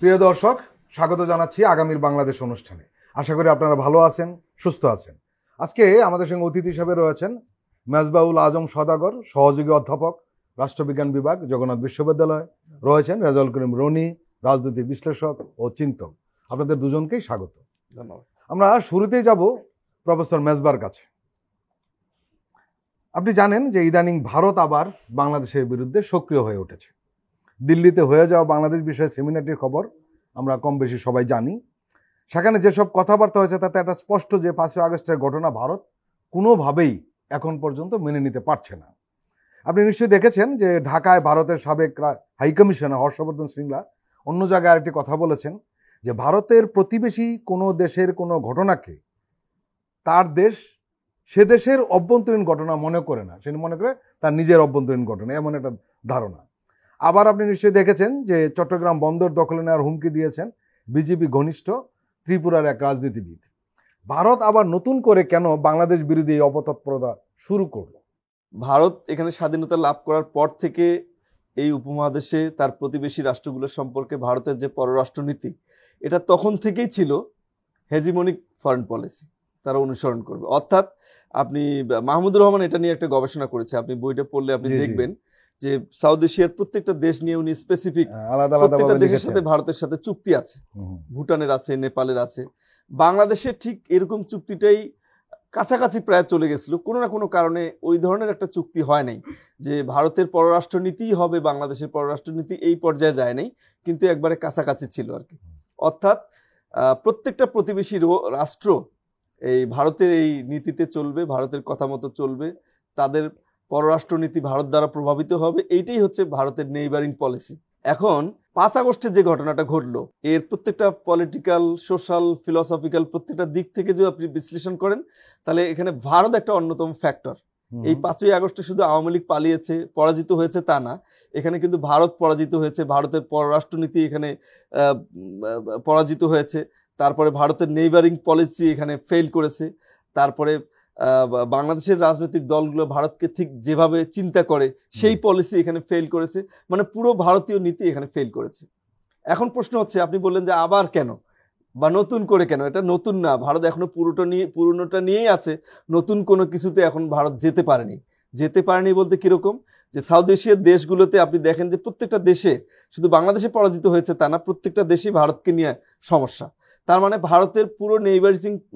প্রিয় দর্শক, স্বাগত জানাচ্ছি আগামীর বাংলাদেশ অনুষ্ঠানে। আশা করি আপনারা ভালো আছেন, সুস্থ আছেন। আজকে আমাদের সঙ্গে অতিথি হিসেবে রয়েছেন মেজবাউল আজম সওদাগর, সহযোগী অধ্যাপক, রাষ্ট্রবিজ্ঞান বিভাগ, জগন্নাথ বিশ্ববিদ্যালয়। রয়েছেন রেজাউল করিম রনি, রাজনৈতিক বিশ্লেষক ও চিন্তক। আপনাদের দুজনকেই স্বাগত। ধন্যবাদ। আমরা শুরুতেই যাব প্রফেসর মেজবার কাছে। আপনি জানেন যে ইদানিং ভারত আবার বাংলাদেশের বিরুদ্ধে সক্রিয় হয়ে উঠেছে। দিল্লিতে হয়ে যাওয়া বাংলাদেশ বিষয়ে সেমিনারটির খবর আমরা কম বেশি সবাই জানি। সেখানে যেসব কথাবার্তা হয়েছে তাতে একটা স্পষ্ট যে 5ই আগস্টের ঘটনা ভারত কোনোভাবেই এখন পর্যন্ত মেনে নিতে পারছে না। আপনি নিশ্চয়ই দেখেছেন যে ঢাকায় ভারতের সাবেক হাইকমিশনার হর্ষবর্ধন শ্রীংলা অন্য জায়গায় আরেকটি কথা বলেছেন যে ভারতের প্রতিবেশী কোনো দেশের কোনো ঘটনাকে তার দেশ সে দেশের অভ্যন্তরীণ ঘটনা মনে করে না, সে মনে করে তার নিজের অভ্যন্তরীণ ঘটনা, এমন একটা ধারণা। আবার আপনি নিশ্চয়ই দেখেছেন যে চট্টগ্রাম বন্দর দখলে নেওয়ার হুমকি দিয়েছেন বিজেপি ঘনিষ্ঠ ত্রিপুরার এক রাজনীতিবিদ। ভারত আবার নতুন করে কেন বাংলাদেশ বিরোধী এই অপতৎপরতা শুরু করলো? ভারত এখানে স্বাধীনতা লাভ করার পর থেকে এই উপমহাদেশে তার প্রতিবেশী রাষ্ট্রগুলোর সম্পর্কে ভারতের যে পররাষ্ট্রনীতি, এটা তখন থেকেই ছিল হেজিমনিক ফরেন পলিসি, তারা অনুসরণ করবে। অর্থাৎ আপনি মাহমুদুর রহমান এটা নিয়ে একটা গবেষণা করেছে, আপনি বইটা পড়লে আপনি দেখবেন যে সাউথ এশিয়ার প্রত্যেকটা দেশ নিয়ে উনি স্পেসিফিক প্রত্যেকটা দেশের সাথে ভারতের সাথে চুক্তি আছে, ভুটানের আছে, নেপালের আছে। বাংলাদেশের ঠিক এরকম চুক্তিটাই কাছাকাছি প্রায় চলে গেছিল, কোনো না কোনো কারণে ওই ধরনের একটা চুক্তি হয় নাই যে ভারতের পররাষ্ট্রনীতিই হবে বাংলাদেশের পররাষ্ট্রনীতি, এই পর্যায়ে যায় নাই, কিন্তু একবারে কাছাকাছি ছিল আর কি। অর্থাৎ প্রত্যেকটা প্রতিবেশী রাষ্ট্র এই ভারতের এই নীতিতে চলবে, ভারতের কথা মতো চলবে, তাদের পররাষ্ট্রনীতি ভারত দ্বারা প্রভাবিত হবে, এইটাই হচ্ছে ভারতের নেইবারিং পলিসি। এখন 5 আগস্টে যে ঘটনাটা ঘটলো, এর প্রত্যেকটা পলিটিক্যাল, সোশ্যাল, ফিলসফিক্যাল প্রত্যেকটা দিক থেকে যদি আপনি বিশ্লেষণ করেন, তাহলে এখানে ভারত একটা অন্যতম ফ্যাক্টর। এই 5ই আগস্টে শুধু আওয়ামী লীগ পালিয়েছে, পরাজিত হয়েছে তা না, এখানে কিন্তু ভারত পরাজিত হয়েছে, ভারতের পররাষ্ট্রনীতি এখানে পরাজিত হয়েছে, তারপরে ভারতের নেইবারিং পলিসি এখানে ফেল করেছে, তারপরে বাংলাদেশের রাজনৈতিক দলগুলো ভারতকে ঠিক যেভাবে চিন্তা করে সেই পলিসি এখানে ফেল করেছে, মানে পুরো ভারতীয় নীতি এখানে ফেল করেছে। এখন প্রশ্ন হচ্ছে, আপনি বললেন যে আবার কেন বা নতুন করে কেন? এটা নতুন না, ভারত এখনো পুরোনোটা নিয়েই আছে, নতুন কোনো কিছুতে এখন ভারত যেতে পারেনি বলতে কিরকম, যে সাউথ এশিয়ার দেশগুলোতে আপনি দেখেন যে প্রত্যেকটা দেশে, শুধু বাংলাদেশে পরাজিত হয়েছে তা না, প্রত্যেকটা দেশেই ভারতকে নিয়ে সমস্যা। তার মানে ভারতের পুরো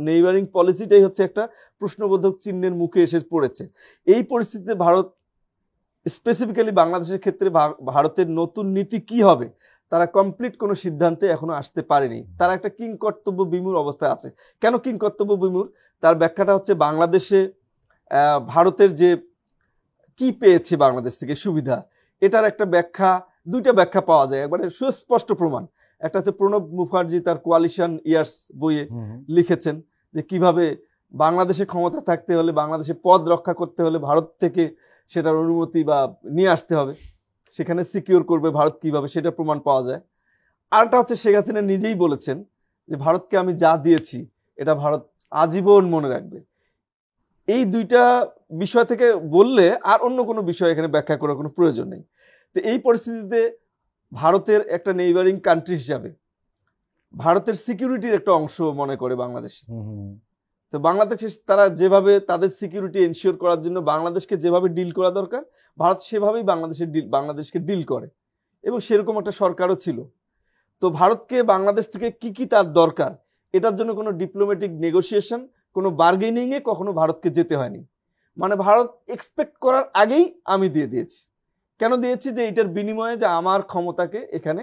নেইবারিং পলিসিটাই হচ্ছে একটা প্রশ্নবোধক চিহ্নের মুখে এসে পড়েছে। এই পরিস্থিতিতে ভারত স্পেসিফিক্যালি বাংলাদেশের ক্ষেত্রে ভারতের নতুন নীতি কি হবে তারা কমপ্লিট কোনো সিদ্ধান্তে এখনো আসতে পারেনি। তারা একটা কিংকর্তব্য বিমূঢ় অবস্থায় আছে। কেন কিংকর্তব্য বিমূঢ়? তার ব্যাখ্যাটা হচ্ছে, বাংলাদেশে ভারতের যে কি পেয়েছে বাংলাদেশ থেকে সুবিধা, এটার একটা ব্যাখ্যা, দুইটা ব্যাখ্যা পাওয়া যায়, একবারে সুস্পষ্ট প্রমাণ। একটা হচ্ছে প্রণব মুখার্জি তার কোয়ালিশন ইয়ার্স বইয়ে লিখেছেন যে কিভাবে বাংলাদেশে ক্ষমতা থাকতে হলে, বাংলাদেশে পদ রক্ষা করতে হলে ভারত থেকে সেটার অনুমতি বা নিয়ে আসতে হবে, সেখানে সিকিউর করবে ভারত কিভাবে, সেটা প্রমাণ পাওয়া যায়। আরেকটা হচ্ছে শেখ হাসিনা নিজেই বলেছেন যে ভারতকে আমি যা দিয়েছি এটা ভারত আজীবন মনে রাখবে। এই দুইটা বিষয় থেকে বললে আর অন্য কোনো বিষয় এখানে ব্যাখ্যা করার কোনো প্রয়োজন নেই। তো এই পরিস্থিতিতে ভারতের একটা নেইবারিং কান্ট্রি হিসাবে ভারতের সিকিউরিটির একটা অংশ মনে করে বাংলাদেশ। তো বাংলাদেশে তারা যেভাবে তাদের সিকিউরিটি এনশিওর করার জন্য বাংলাদেশকে যেভাবে ডিল করা দরকার, ভারত সেভাবেই বাংলাদেশকে ডিল করে, এবং সেরকম একটা সরকারও ছিল। তো ভারতকে বাংলাদেশ থেকে কি তার দরকার, এটার জন্য কোনো ডিপ্লোম্যাটিক নেগোসিয়েশন, কোনো বার্গেনিংয়ে কখনো ভারতকে যেতে হয়নি। মানে ভারত এক্সপেক্ট করার আগেই আমি দিয়ে দিয়েছি। কেন দিয়েছি? যে এটার বিনিময়ে যে আমার ক্ষমতাকে এখানে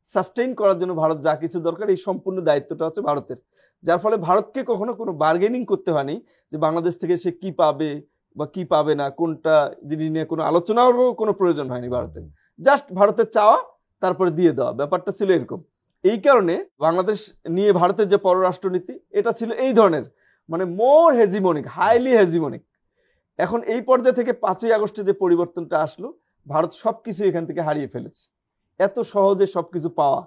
সাস্টেইন করার জন্য ভারত যা কিছু দরকার, এই সম্পূর্ণ দায়িত্বটা হচ্ছে ভারতের। যার ফলে ভারতকে কখনো কোনো বার্গেনিং করতে হয়নি যে বাংলাদেশ থেকে সে কি পাবে বা কি পাবে না, কোনটা জিনিস নিয়ে কোনো আলোচনারও কোনো প্রয়োজন হয়নি ভারতের। জাস্ট ভারতের চাওয়া, তারপরে দিয়ে দেওয়া, ব্যাপারটা ছিল এরকম। এই কারণে বাংলাদেশ নিয়ে ভারতের যে পররাষ্ট্রনীতি, এটা ছিল এই ধরনের, মানে মোর হেজিমনিক, হাইলি হেজিমনিক। এখন এই পর্যায়ে থেকে 5ই আগস্টে যে পরিবর্তনটা আসলো, ভারত সবকিছু এখান থেকে হারিয়ে ফেলেছে। এত সহজে সবকিছু পাওয়া,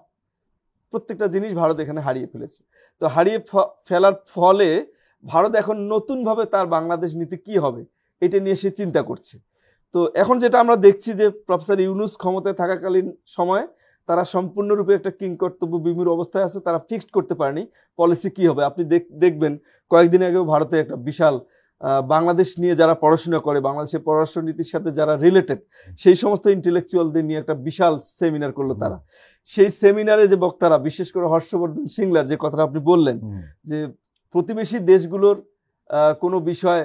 প্রত্যেকটা জিনিস ভারত এখানে হারিয়ে ফেলেছে। তো হারিয়ে ফেলার ফলে ভারত এখন নতুনভাবে তার বাংলাদেশ নীতি কি হবে এটা নিয়ে সে চিন্তা করছে। তো এখন যেটা আমরা দেখছি যে প্রফেসর ইউনূস ক্ষমতায় থাকাকালীন সময়ে তারা সম্পূর্ণরূপে একটা কিংকর্তব্য বিমূঢ় অবস্থায় আছে, তারা ফিক্সড করতে পারেনি পলিসি কি হবে। আপনি দেখবেন কয়েকদিন আগেও ভারতে একটা বিশাল বাংলাদেশ নিয়ে যারা পড়াশোনা করে, বাংলাদেশের পররাষ্ট্রনীতির সাথে যারা রিলেটেড, সেই সমস্ত ইন্টেলেকচুয়ালদের নিয়ে একটা বিশাল সেমিনার করলো তারা। সেই সেমিনারে যে বক্তারা, বিশেষ করে হর্ষবর্ধন সিংলার যে কথাটা আপনি বললেন, যে প্রতিবেশী দেশগুলোর কোনো বিষয়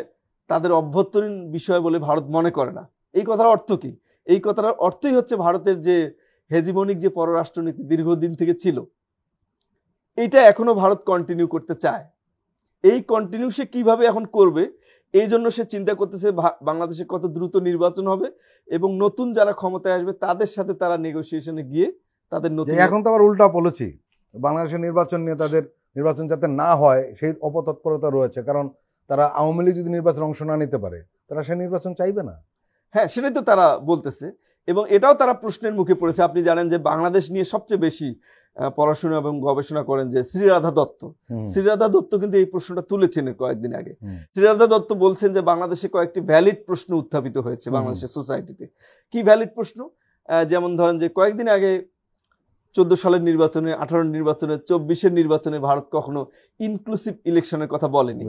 তাদের অভ্যন্তরীণ বিষয় বলে ভারত মনে করে না, এই কথার অর্থ কি? এই কথাটার অর্থই হচ্ছে ভারতের যে হেজিমনিক যে পররাষ্ট্রনীতি দীর্ঘদিন থেকে ছিল, এইটা এখনো ভারত কন্টিনিউ করতে চায়। এই কন্টিনিউ সে কিভাবে এখন করবে, এই জন্য সে চিন্তা করতেছে বাংলাদেশে কত দ্রুত নির্বাচন হবে এবং নতুন যারা ক্ষমতায় আসবে তাদের সাথে তারা নেগোসিয়েশনে গিয়ে তাদের নতুন। এখন তো আবার উল্টা পলিসি, বাংলাদেশের নির্বাচন নিয়ে তাদের নির্বাচন যাতে না হয় সেই অপতৎপরতা রয়েছে, কারণ তারা আওয়ামী লীগ যদি নির্বাচনে অংশ না নিতে পারে তারা সেই নির্বাচন চাইবে না। হ্যাঁ, সেটাই তো তারা বলতেছে এবং এটাও তারা প্রশ্নের মুখে পড়েছে। আপনি জানেন যে বাংলাদেশ নিয়ে সবচেয়ে বেশি পড়াশোনা এবং গবেষণা করেন যে শ্রীরাধা দত্ত। শ্রীরাধা দত্ত কিন্তু এই প্রশ্নটা তুলেছেন কয়েকদিন আগে। শ্রীরাধা দত্ত বলছেন যে বাংলাদেশে কয়েকটি ভ্যালিড প্রশ্ন উত্থাপিত হয়েছে বাংলাদেশের সোসাইটিতে। কি ভ্যালিড প্রশ্ন? যেমন ধরেন যে কয়েকদিন আগে 14 সালের নির্বাচনে, 18 নির্বাচনে, 24 নির্বাচনে ভারত কখনো ইনক্লুসিভ ইলেকশনের কথা বলেনি।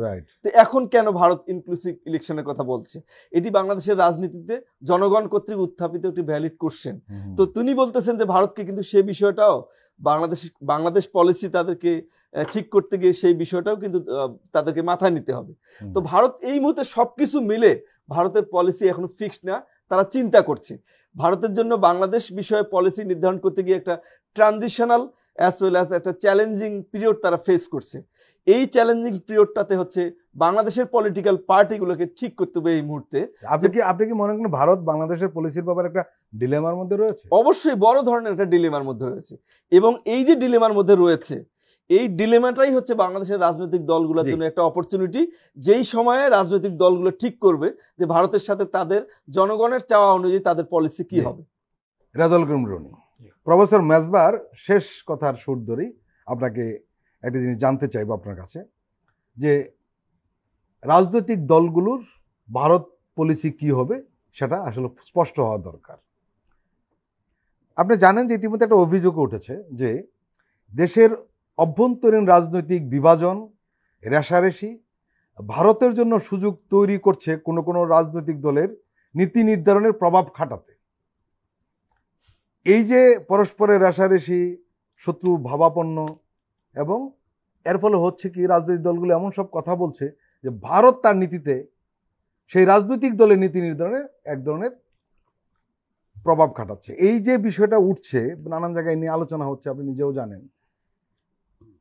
তো এখন কেন ভারত ইনক্লুসিভ ইলেকশনের কথা বলছে? এটি বাংলাদেশের রাজনীতিতে জনগণ কর্তৃক উত্থাপিত একটি ভ্যালিড কোশ্চেন। তো তিনি বলতেছেন যে ভারতকে কিন্তু সেই বিষয়টাও বাংলাদেশ পলিসি তাদেরকে ঠিক করতে গিয়ে সেই বিষয়টাও কিন্তু তাদেরকে মাথায় নিতে হবে। তো ভারত এই মুহূর্তে সবকিছু মিলে ভারতের পলিসি এখনো ফিক্সড না, তারা চিন্তা করছে। ভারতের জন্য বাংলাদেশ বিষয়ে পলিসি নির্ধারণ করতে গিয়ে একটা ট্রানজিশনাল অ্যাজ ওয়েল অ্যাজ একটা চ্যালেঞ্জিং পিরিয়ড তারা ফেস করছে। এই চ্যালেঞ্জিং পিরিয়ডটাতে হচ্ছে বাংলাদেশের পলিটিক্যাল পার্টিগুলোকে ঠিক করতে হবে এই মুহূর্তে। আপনি কি মনে করেন ভারত বাংলাদেশের পলিসির ব্যাপারে একটা ডিলেমার মধ্যে রয়েছে? অবশ্যই বড় ধরনের একটা ডিলেমার মধ্যে রয়েছে এবং এই যে ডিলেমার মধ্যে রয়েছে, এই ডিলেমাটাই হচ্ছে বাংলাদেশের রাজনৈতিক দলগুলোর জন্য একটা অপরচুনিটি, যেই সময়ে রাজনৈতিক দলগুলো ঠিক করবে যে ভারতের সাথে তাদের জনগণের চাওয়া অনুযায়ী তাদের পলিসি কি হবে। রেজাউল করিম রনি, প্রফেসর মেজবার শেষ কথার সুর ধরেই আপনাকে একটা জিনিস জানতে চাইবো আপনার কাছে, যে রাজনৈতিক দলগুলোর ভারত পলিসি কি হবে সেটা আসলে স্পষ্ট হওয়া দরকার। আপনি জানেন যে ইতিমধ্যে একটা অভিযোগ উঠেছে যে দেশের অভ্যন্তরীণ রাজনৈতিক বিভাজন, রেষারেষি ভারতের জন্য সুযোগ তৈরি করছে কোনো কোনো রাজনৈতিক দলের নীতি নির্ধারণের প্রভাব খাটাতে। এই যে পরস্পরের রেষারেষি, শত্রু ভাবাপন্ন, এবং এর ফলে হচ্ছে কি রাজনৈতিক দলগুলো এমন সব কথা বলছে যে ভারত তার নীতিতে সেই রাজনৈতিক দলের নীতি নির্ধারণে এক ধরনের প্রভাব খাটাচ্ছে। এই যে বিষয়টা উঠছে, নানান জায়গায় নিয়ে আলোচনা হচ্ছে, আপনি নিজেও জানেন।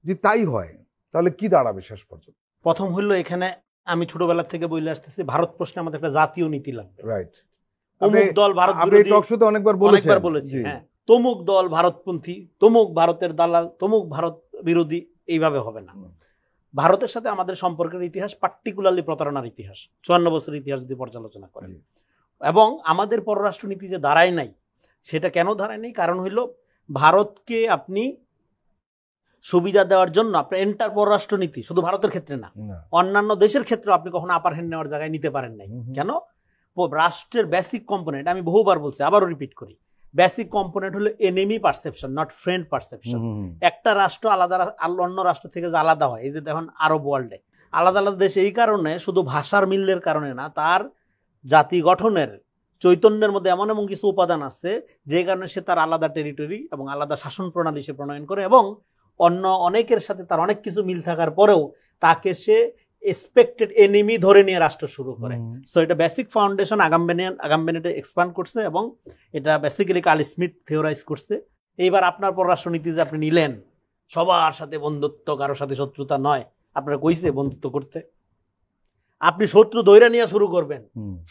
যে তাই হয় তাহলে কি দাঁড়াবে শেষ পর্যন্ত? প্রথম হইলো, এখানে আমি ছোটবেলা থেকে বলে আসতেছি ভারত প্রশ্নে আমাদের একটা জাতীয় নীতি লাগবে। রাইট। অমুক দল ভারত বিরোধী, অনেকবার বলেছি। হ্যাঁ, তমুক দল ভারতপন্থী, তমুক ভারতের দালাল, তমুক ভারত বিরোধী, এইভাবে হবে না। ভারতের সাথে আমাদের সম্পর্কের ইতিহাস, পার্টিকুলারলি প্রতারণার ইতিহাস, 54 বছরের ইতিহাস যদি পর্যালোচনা করেন, এবং আমাদের পররাষ্ট্রনীতি যে দাঁড়ায় নাই, সেটা কেন দাঁড়ায় নাই? কারণ হইল ভারতকে আপনি সুবিধা দেওয়ার জন্য আপনার এন্টার পররাষ্ট্রনীতি শুধু ভারতের ক্ষেত্রে না, অন্যান্য দেশের ক্ষেত্রে আপনি কখনো আপার হ্যান্ড নেওয়ার জায়গায় নিতে পারেন নাই। কেন? রাষ্ট্রের বেসিক কম্পোনেন্ট, আমি বহুবার বলছি, আবারও রিপিট করি, বেসিক কম্পোনেন্ট হলো enemy perception, not friend perception. একটা রাষ্ট্র আলাদা অন্য রাষ্ট্র থেকে যে আলাদা হয়, এই যে দেখুন আরব ওয়ার্ল্ডে আলাদা আলাদা দেশ, এই কারণে শুধু ভাষার মিলের কারণে না, তার জাতি গঠনের চৈতন্যের মধ্যে এমন এমন কিছু উপাদান আছে যে কারণে সে তার আলাদা টেরিটরি এবং আলাদা শাসন প্রণালী সে প্রণয়ন করে, এবং অন্য অনেকের সাথে তার অনেক কিছু মিল থাকার পরেও তাকে সে এক্সপেক্টেড এনিমি ধরে নিয়ে রাষ্ট্র শুরু করে। সো এটা বেসিক ফাউন্ডেশন আগামবেনেটে এক্সপ্যান্ড করছে এবং এটা বেসিক্যালি কার্ল স্মিথ থিওরাইজ করছে। এইবার আপনার পররাষ্ট্রনীতি যে আপনি নিলেন, সবার সাথে বন্ধুত্ব, কারোর সাথে শত্রুতা নয়, আপনারা কইছে বন্ধুত্ব করতে? আপনি শত্রু ধৈর্য নিয়ে শুরু করবেন,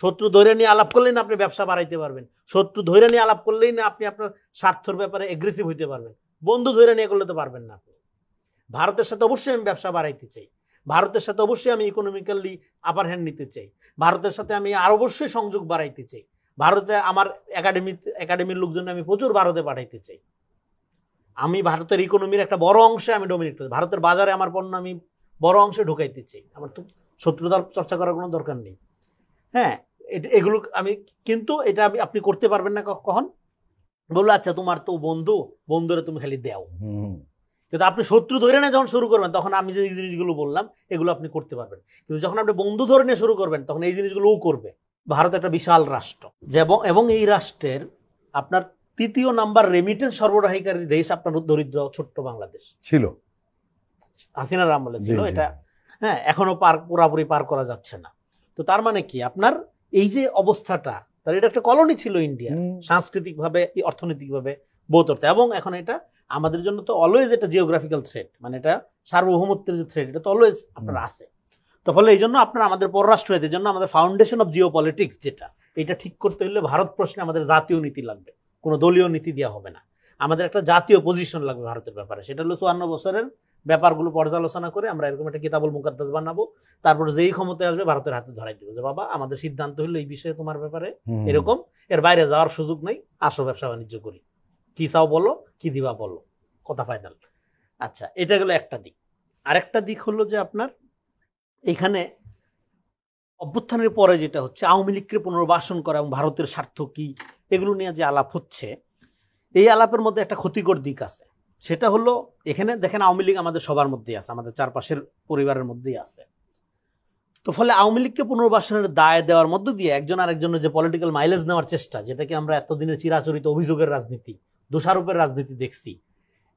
শত্রু ধৈর্য নিয়ে আলাপ করলেই না আপনি ব্যবসা বাড়াইতে পারবেন, শত্রু ধৈর্য নিয়ে আলাপ করলেই না আপনি আপনার স্বার্থের ব্যাপারে এগ্রেসিভ হইতে পারবেন। বন্ধু ধৈর্য নিয়ে করলে তো পারবেন না। আপনি ভারতের সাথে অবশ্যই আমি ব্যবসা বাড়াইতে চাই, ভারতের সাথে অবশ্যই আমি ইকোনমিক্যালি আপার হ্যান্ড নিতে চাই, ভারতের সাথে আমি আর অবশ্যই সংযোগ বাড়াইতে চাই, ভারতে আমার একাডেমির লোকজন আমি প্রচুর ভারতে পাঠাইতে চাই, আমি ভারতের ইকোনমির একটা বড় অংশে আমি ডমিনেট করি, ভারতের বাজারে আমার পণ্য আমি বড় অংশে ঢুকাইতে চাই। আমার তো শত্রুতার চর্চা করার কোনো দরকার নেই। হ্যাঁ, এগুলো আমি, কিন্তু এটা আপনি করতে পারবেন না কখন? বললো আচ্ছা তোমার তো বন্ধুরা তুমি খালি দাও, কিন্তু আপনি শত্রু ধরে নিয়ে যখন শুরু করবেন তখন আমি যে জিনিসগুলো বললাম এগুলো আপনি করতে পারবেন, কিন্তু যখন আপনি বন্ধু ধরে নিয়ে শুরু করবেন তখন এই জিনিসগুলোও করবে। ভারত একটা বিশাল রাষ্ট্র, এবং এই রাষ্ট্রের আপনার 3য় নাম্বার রেমিটেন্স সরবরাহকারী দেশ আপনার দরিদ্র ছোট্ট বাংলাদেশ ছিল, হাসিনার আমলে ছিল জি, জি। এটা। হ্যাঁ, এখনো পুরাপুরি পার করা যাচ্ছে না। তো তার মানে কি আপনার এই যে অবস্থাটা, তার এটা একটা কলোনি ছিল ইন্ডিয়া, সাংস্কৃতিক ভাবে অর্থনৈতিক ভাবে বোধ অর্থে, এবং এখন এটা আমাদের জন্য তো অলওয়েজ এটা জিওগ্রাফিক্যাল থ্রেট, মানে এটা সার্বভৌমত্বের যে থ্রেট এটা তো অলওয়েজ আপনার আছে। তো ফলে এই জন্য আপনার আমাদের পররাষ্ট্রনীতির জন্য আমাদের ফাউন্ডেশন অফ জিও পলিটিক্স যেটা, এটা ঠিক করতে হলে ভারত প্রশ্নে আমাদের জাতীয় নীতি লাগবে, কোনো দলীয় নীতি দেওয়া হবে না, আমাদের একটা জাতীয় পজিশন লাগবে ভারতের ব্যাপারে। সেটা হলো 54 বছরের ব্যাপারগুলো পর্যালোচনা করে আমরা এরকম একটা কিতাবুল মুকাদ্দাস বানাবো, তারপর যেই ক্ষমতায় আসবে ভারতের হাতে ধরাই দেবো যে বাবা আমাদের সিদ্ধান্ত হলো এই বিষয়ে তোমার ব্যাপারে এরকম, এর বাইরে যাওয়ার সুযোগ নেই, আসো ব্যবসা বাণিজ্য করি, কি চাও বলো, কি দিবা বলো, কথা ফাইনাল। আচ্ছা, এটা গেল একটা দিক। আরেকটা দিক হলো যে আপনার এখানে অভ্যুত্থানের পরে যেটা হচ্ছে আওয়ামী লীগকে পুনর্বাসন করা এবং ভারতের স্বার্থ কি, এগুলো নিয়ে যে আলাপ হচ্ছে, এই আলাপের মধ্যে একটা ক্ষতিকর দিক আছে। সেটা হলো এখানে দেখেন আওয়ামী লীগ আমাদের সবার মধ্যেই আছে, আমাদের চারপাশের পরিবারের মধ্যেই আছে। তো ফলে আওয়ামী লীগকে পুনর্বাসনের দায় দেওয়ার মধ্য দিয়ে একজন আরেকজনের যে পলিটিক্যাল মাইলেজ নেওয়ার চেষ্টা, যেটাকে আমরা এতদিনের চিরাচরিত অভিযোগের রাজনীতি, দোষারোপের রাজনীতি দেখছি,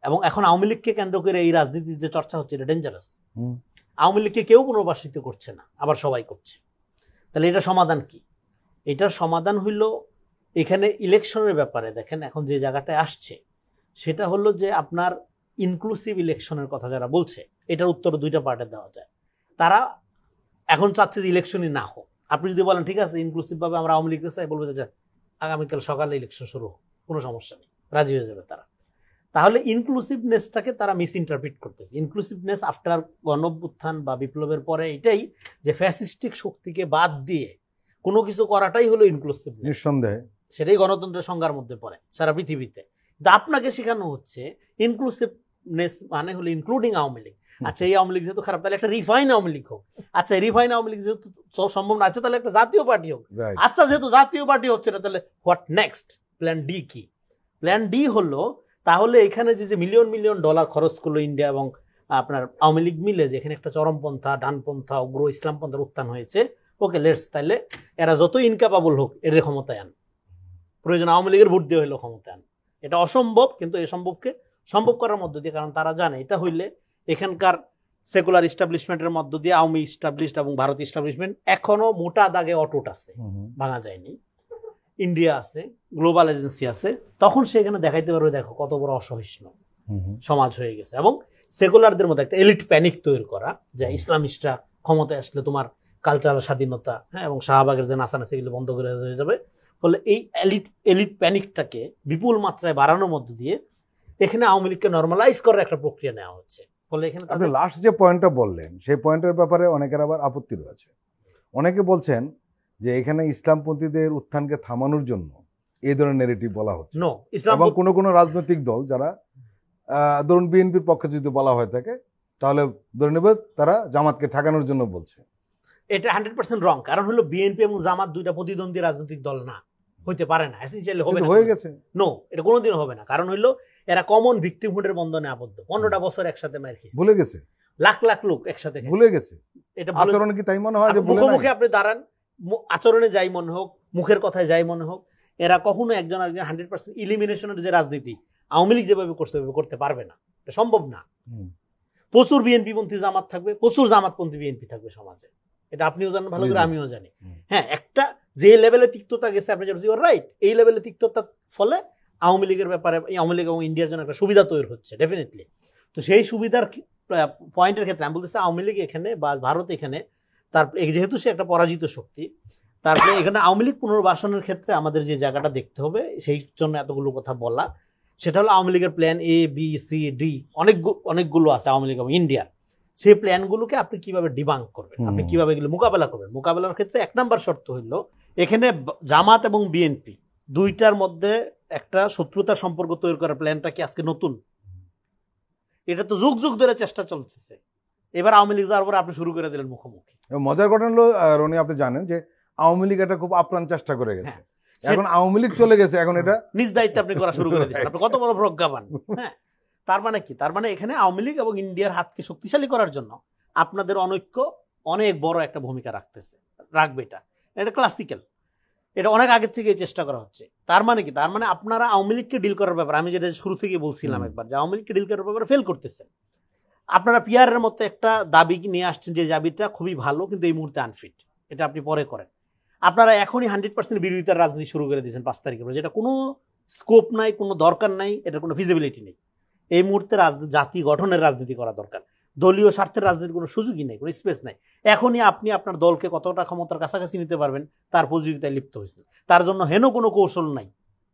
এবং এখন আওয়ামী লীগকে কেন্দ্র করে এই রাজনীতির যে চর্চা হচ্ছে এটা ডেঞ্জারাস। আওয়ামী লীগকে কেউ পুনর্বাসিত করছে না, আবার সবাই করছে। তাহলে এটা সমাধান কি? এটার সমাধান হইল এখানে ইলেকশনের ব্যাপারে দেখেন এখন যে জায়গাটায় আসছে সেটা হলো যে আপনার ইনক্লুসিভ ইলেকশনের কথা যারা বলছে, এটার উত্তর 2টা পার্টে দেওয়া যায়। তারা এখন চাচ্ছে যে ইলেকশনই না হোক। আপনি যদি বলেন ঠিক আছে ইনক্লুসিভ ভাবে আমরা আওয়ামী লীগকে চাই, বলবে যে আগামীকাল সকালে ইলেকশন শুরু হোক, কোনো সমস্যা নেই, রাজি হয়ে যাবে তারা। তাহলে ইনক্লুসিভনেসটাকে তারা মিস ইন্টারপ্রিট করতেছে। ইনক্লুসিভনেস আফটার গণঅভ্যুত্থান বা বিপ্লবের পরে এটাই যে ফ্যাসিস্টিক শক্তিকে বাদ দিয়ে কোনো কিছু করাটাই হলো ইনক্লুসিভনেস, নিঃসন্দেহে সেটাই গণতন্ত্রের সংজ্ঞার মধ্যে পড়ে সারা পৃথিবীতে। কিন্তু আপনাকে শেখানো হচ্ছে ইনক্লুসিভনেস মানে হলো ইনক্লুডিং আওয়ামী লীগ। আচ্ছা, এই আওয়ামী লীগ যেহেতু খারাপ, তাহলে একটা রিফাইন আওয়ামী লীগ হোক। আচ্ছা, রিফাইন আওয়ামী লীগ যেহেতু সম্ভব না, আচ্ছা তাহলে একটা জাতীয় পার্টি হোক। আচ্ছা, যেহেতু জাতীয় পার্টি হচ্ছে না, তাহলে হোয়াট নেক্সট? প্ল্যান ডি কি? প্ল্যান ডি হলো তাহলে এখানে যে মিলিয়ন মিলিয়ন ডলার খরচ করলো ইন্ডিয়া এবং আপনার আওয়ামী লীগ মিলে, যে এখানে একটা চরমপন্থা, ডানপন্থা, উগ্র ইসলামপন্থার উত্থান হয়েছে, ওকে লেটস, তাহলে এরা যত ইনক্যাপাবল হোক এদের ক্ষমতায় আন, প্রয়োজন আওয়ামী লীগের ভোট দিয়ে হইলেও ক্ষমতায় আন। এটা অসম্ভব, কিন্তু এই সম্ভবকে সম্ভব করার মধ্য দিয়ে, কারণ তারা জানে এটা হইলে এখানকার সেকুলার ইস্টাবলিশমেন্টের মধ্য দিয়ে আওয়ামী ইস্টাবলিশড এবং ভারত ইস্টাবলিশমেন্ট এখনো মোটা দাগে অটুট আছে, ভাঙা যায়নি। ইন্ডিয়া আছে, গ্লোবাল এজেন্সি আছে, তখন সেখানে দেখাইতে পারবে দেখো কত বড় অসহিষ্ণু সমাজ হয়ে গেছে। এবং সেকুলারদের মধ্যে একটা এলিট প্যানিক তৈরি করা, যে ইসলামিস্টরা ক্ষমতায় আসলে তোমার কালচারাল স্বাধীনতা, হ্যাঁ, এবং শাহবাগের যে নাচানাচি এগুলো বন্ধ করে হয়ে যাবে। ফলে এই এলিট প্যানিকটাকে বিপুল মাত্রায় বাড়ানোর মধ্য দিয়ে এখানে আওয়ামী লীগকে নর্মালাইজ করার একটা প্রক্রিয়া নেওয়া হচ্ছে। ফলে এখানে আপনি লাস্ট যে পয়েন্টটা বললেন সেই পয়েন্টের ব্যাপারে অনেকের আবার আপত্তি রয়েছে। অনেকে বলছেন যে এখানে ইসলামপন্থীদের উত্থানকে থামানোর জন্য এই ধরনের নেগেটিভ বলা হচ্ছে। নো, ইসলাম এবং কোনো কোনো রাজনৈতিক দল যারা ধরুন বিএনপির পক্ষে যদি বলা হয়ে থাকে তাহলে ধরে নেবে তারা জামাতকে ঠেকানোর জন্য বলছে। এটা 100% রং। কারণ হলো বিএনপি এবং জামাত দুইটা প্রতিদ্বন্দ্বী রাজনৈতিক দল না, হইতে পারে না, এসেনশিয়ালি হবে না, হয়ে গেছে। নো, এটা কোনোদিন হবে না। কারণ হইলো এরা কমন ভিক্টিমহুডের বন্ধনে আবদ্ধ। 15টা বছর একসাথে মার খেয়েছে, ভুলে গেছে, লাখ লাখ লোক একসাথে ভুলে গেছে। এটা আচরণ কি তাই মনে হয় যে মুখোমুখি আপনি দাঁড়ান, আচরণে যাই মনে হোক, মুখের কথায় যাই মনে হোক, এরা কখনো একজন আরেকজন 100% ইলিমিনেশনের যে রাজনীতি আওয়ামী লীগ যেভাবে করছে ওইভাবে করতে পারবে না, এটা সম্ভব না। প্রচুর বিএনপি পন্থী জামাত থাকবে, প্রচুর জামাতপন্থী বিএনপি থাকবে সমাজে, এটা আপনিও জানেন ভালো করে, আমিও জানি। হ্যাঁ, একটা যে লেভেলে তিক্ততা গেছে, আপনি রাইট, এই লেভেলে তিক্ততার ফলে আওয়ামী লীগের ব্যাপারে আওয়ামী লীগ এবং ইন্ডিয়ার জন্য একটা সুবিধা তৈরি হচ্ছে ডেফিনেটলি। তো সেই সুবিধার পয়েন্টের ক্ষেত্রে আমি বলতেছি আওয়ামী লীগ এখানে বা ভারত এখানে, তার যেহেতু সে একটা পরাজিত শক্তি, তারপরে এখানে আওয়ামী লীগ পুনর্বাসনের ক্ষেত্রে আমাদের যে জায়গাটা দেখতে হবে, সেই জন্য এতগুলো কথা বলা, সেটা হলো আওয়ামী লীগের plan A B C D, অনেকগুলো আছে আওয়ামী লীগ এবং ইন্ডিয়ার। সেই প্ল্যানগুলোকে আপনি কিভাবে ডিবাঙ্ক করবেন, আপনি কিভাবে এগুলো মোকাবেলা করবেন। মোকাবেলার ক্ষেত্রে 1 নম্বর শর্ত হইল এখানে জামাত এবং বিএনপি দুইটার মধ্যে একটা শত্রুতা সম্পর্ক তৈরি করার প্ল্যানটা কি আজকে নতুন? এটা তো যুগ যুগ ধরে চেষ্টা চলতেছে। এবার আওয়ামী লীগ যাওয়ার পরে আপনি শুরু করে দিলেন মুখোমুখি। মজার ঘটনা হলো রনি, আপনি জানেন যে আওয়ামী লীগ এটা খুব আপ্রাণ চেষ্টা করে গেছে, এখন আওয়ামী লীগ চলে গেছে, এখন এটা নিজ দায়িত্বে আপনি করা শুরু করে দিচ্ছেন। আপনি কত বড় প্রজ্ঞাবান। হ্যাঁ, তার মানে কি? তার মানে এখানে আওয়ামী লীগ এবং ইন্ডিয়ার হাতকে শক্তিশালী করার জন্য আপনাদের অনৈক্য অনেক বড় একটা ভূমিকা রাখবে। এটা ক্লাসিক্যাল, এটা অনেক আগের থেকে চেষ্টা করা হচ্ছে। তার মানে কি? তার মানে আপনারা আওয়ামী লীগকে ডিল করার ব্যাপারে, আমি যেটা শুরু থেকে বলছিলাম একবার, যে আওয়ামী লীগকে ডিল করার ব্যাপারে ফেল করতেছেন। আপনারা পিআরের মতো একটা দাবি নিয়ে আসছেন, যে দাবিটা খুবই ভালো কিন্তু এই মুহূর্তে আনফিট, এটা আপনি পরে করেন। আপনারা এখনই 100% বিরোধিতার রাজনীতি শুরু করে দিয়েছেন 5 তারিখের পর, যেটা কোনো স্কোপ নাই, কোনো দরকার নাই, এটার কোনো ফিজিবিলিটি নেই। এই মুহূর্তে জাতি গঠনের রাজনীতি করা দরকার, দলীয় স্বার্থের রাজনীতির কোনো সুযোগই নেই, কোনো স্পেস নাই। এখনই আপনি আপনার দলকে কতটা ক্ষমতার কাছাকাছি নিতে পারবেন তার প্রতিযোগিতায় লিপ্ত হয়েছেন। তার জন্য হেন কোনো কৌশল নাই।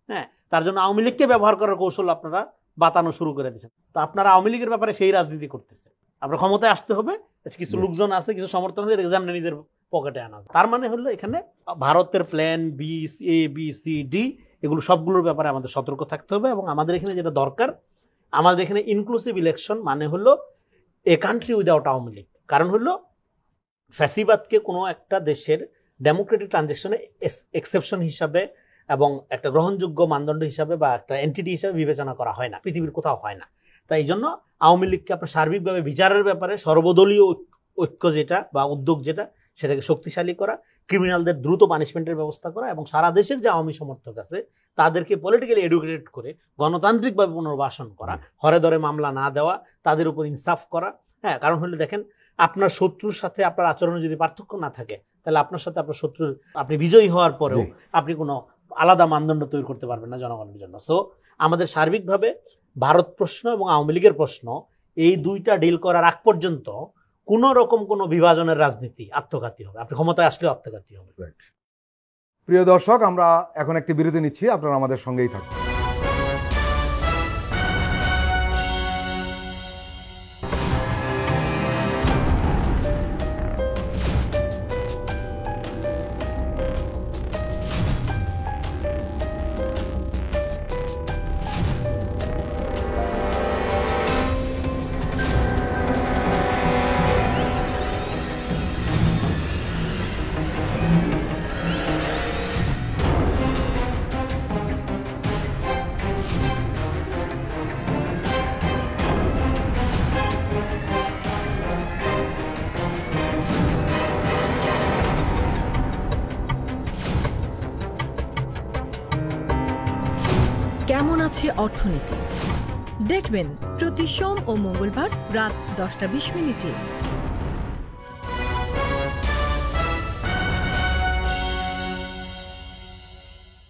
হ্যাঁ, তার জন্য আওয়ামী লীগকে ব্যবহার করার কৌশল আপনারা বাতানো শুরু করে দিয়েছেন। তো আপনারা আওয়ামী লীগের ব্যাপারে সেই রাজনীতি করতেছেন। আপনার ক্ষমতায় আসতে হবে, কিছু লোকজন আছে, কিছু সমর্থন আছে, এক্সাম নিজের পকেটে আনা। তার মানে হলো এখানে ভারতের প্ল্যান বি, এ বি সি ডি, এগুলো সবগুলোর ব্যাপারে আমাদের সতর্ক থাকতে হবে। এবং আমাদের এখানে যেটা দরকার, আমাদের এখানে ইনক্লুসিভ ইলেকশন মানে হলো a country without Awami League. কারণ হলো ফ্যাসিবাদকে কোনো একটা দেশের ডেমোক্রেটিক ট্রানজেকশনে এক্সেপশন হিসাবে এবং একটা গ্রহণযোগ্য মানদণ্ড হিসাবে বা একটা এন্টিটি হিসাবে বিবেচনা করা হয় না, পৃথিবীর কোথাও হয় না। তাই এই জন্য আওয়ামী লীগকে আপনার সার্বিকভাবে বিচারের ব্যাপারে সর্বদলীয় ঐক্য যেটা বা উদ্যোগ যেটা, সেটাকে শক্তিশালী করা, ক্রিমিনালদের দ্রুত পানিশমেন্টের ব্যবস্থা করা, এবং সারা দেশের যে আওয়ামী সমর্থক আছে তাদেরকে পলিটিক্যালি এডুকেটেড করে গণতান্ত্রিকভাবে পুনর্বাসন করা, হরে ধরে মামলা না দেওয়া, তাদের উপর ইনসাফ করা। হ্যাঁ, কারণ হলে দেখেন, আপনার শত্রুর সাথে আপনার আচরণে যদি পার্থক্য না থাকে, তাহলে আপনার সাথে আপনার শত্রুর, আপনি বিজয়ী হওয়ার পরেও আপনি কোনো আলাদা মানদণ্ড তৈরি করতে পারবেন না জনগণের জন্য। সো আমাদের সার্বিকভাবে ভারত প্রশ্ন এবং আওয়ামী লীগের প্রশ্ন, এই দুইটা ডিল করার আগ পর্যন্ত কোন রকম কোনো বিভাজনের রাজনীতি আত্মঘাতী হবে, আপনি ক্ষমতায় আসলে আত্মঘাতী হবে। প্রিয় দর্শক, আমরা এখন একটি বিরতি নিচ্ছি, আপনারা আমাদের সঙ্গেই থাকুন। কেমন আছে অর্থনীতি দেখবেন প্রতি সোম ও মঙ্গলবার রাত 10:20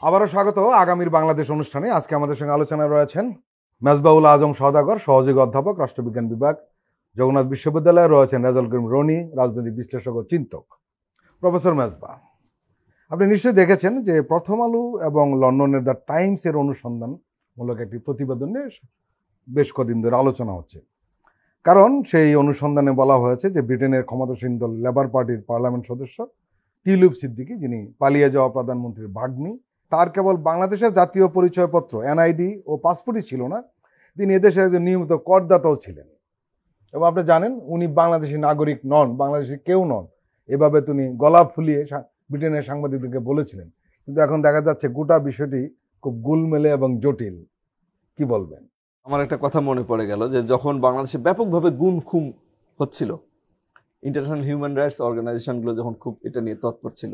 আবারও স্বাগত আগামীর বাংলাদেশ অনুষ্ঠানে। আজকে আমাদের সঙ্গে আলোচনায় রয়েছেন মেজবাউল আজম সওদাগর, সহযোগী অধ্যাপক, রাষ্ট্রবিজ্ঞান বিভাগ, জগন্নাথ বিশ্ববিদ্যালয়ে। রয়েছেন রেজাউল করিম রনি, রাজনৈতিক বিশ্লেষক ও চিন্তক। প্রফেসর মেজবা, আপনি নিশ্চয়ই দেখেছেন যে প্রথম আলো এবং লন্ডনের দ্য টাইমসের অনুসন্ধানমূলক একটি প্রতিবেদন নিয়ে বেশ কদিন ধরে আলোচনা হচ্ছে। কারণ সেই অনুসন্ধানে বলা হয়েছে যে ব্রিটেনের ক্ষমতাসীন দল লেবার পার্টির পার্লামেন্ট সদস্য টিউলিপ সিদ্দিকী, যিনি পালিয়ে যাওয়া প্রধানমন্ত্রীর ভাগ্নি, তার কেবল বাংলাদেশের জাতীয় পরিচয়পত্র এনআইডি ও পাসপোর্টই ছিল না, তিনি এদেশের একজন নিয়মিত করদাতাও ছিলেন। এবং আপনি জানেন উনি বাংলাদেশি নাগরিক নন, বাংলাদেশি কেউ নন, এভাবে তিনি গলা ফুলিয়ে ব্রিটেনের সাংবাদিকদেরকে বলেছিলেন। কিন্তু এখন দেখা যাচ্ছে গোটা বিষয়টি খুব গোলমেলে এবং জটিল। কি বলবেন? আমার একটা কথা মনে পড়ে গেল, যে যখন বাংলাদেশে ব্যাপকভাবে গুম খুম হচ্ছিল, ইন্টারন্যাশনাল হিউম্যান রাইটস অর্গানাইজেশনগুলো যখন খুব এটা নিয়ে তৎপর ছিল,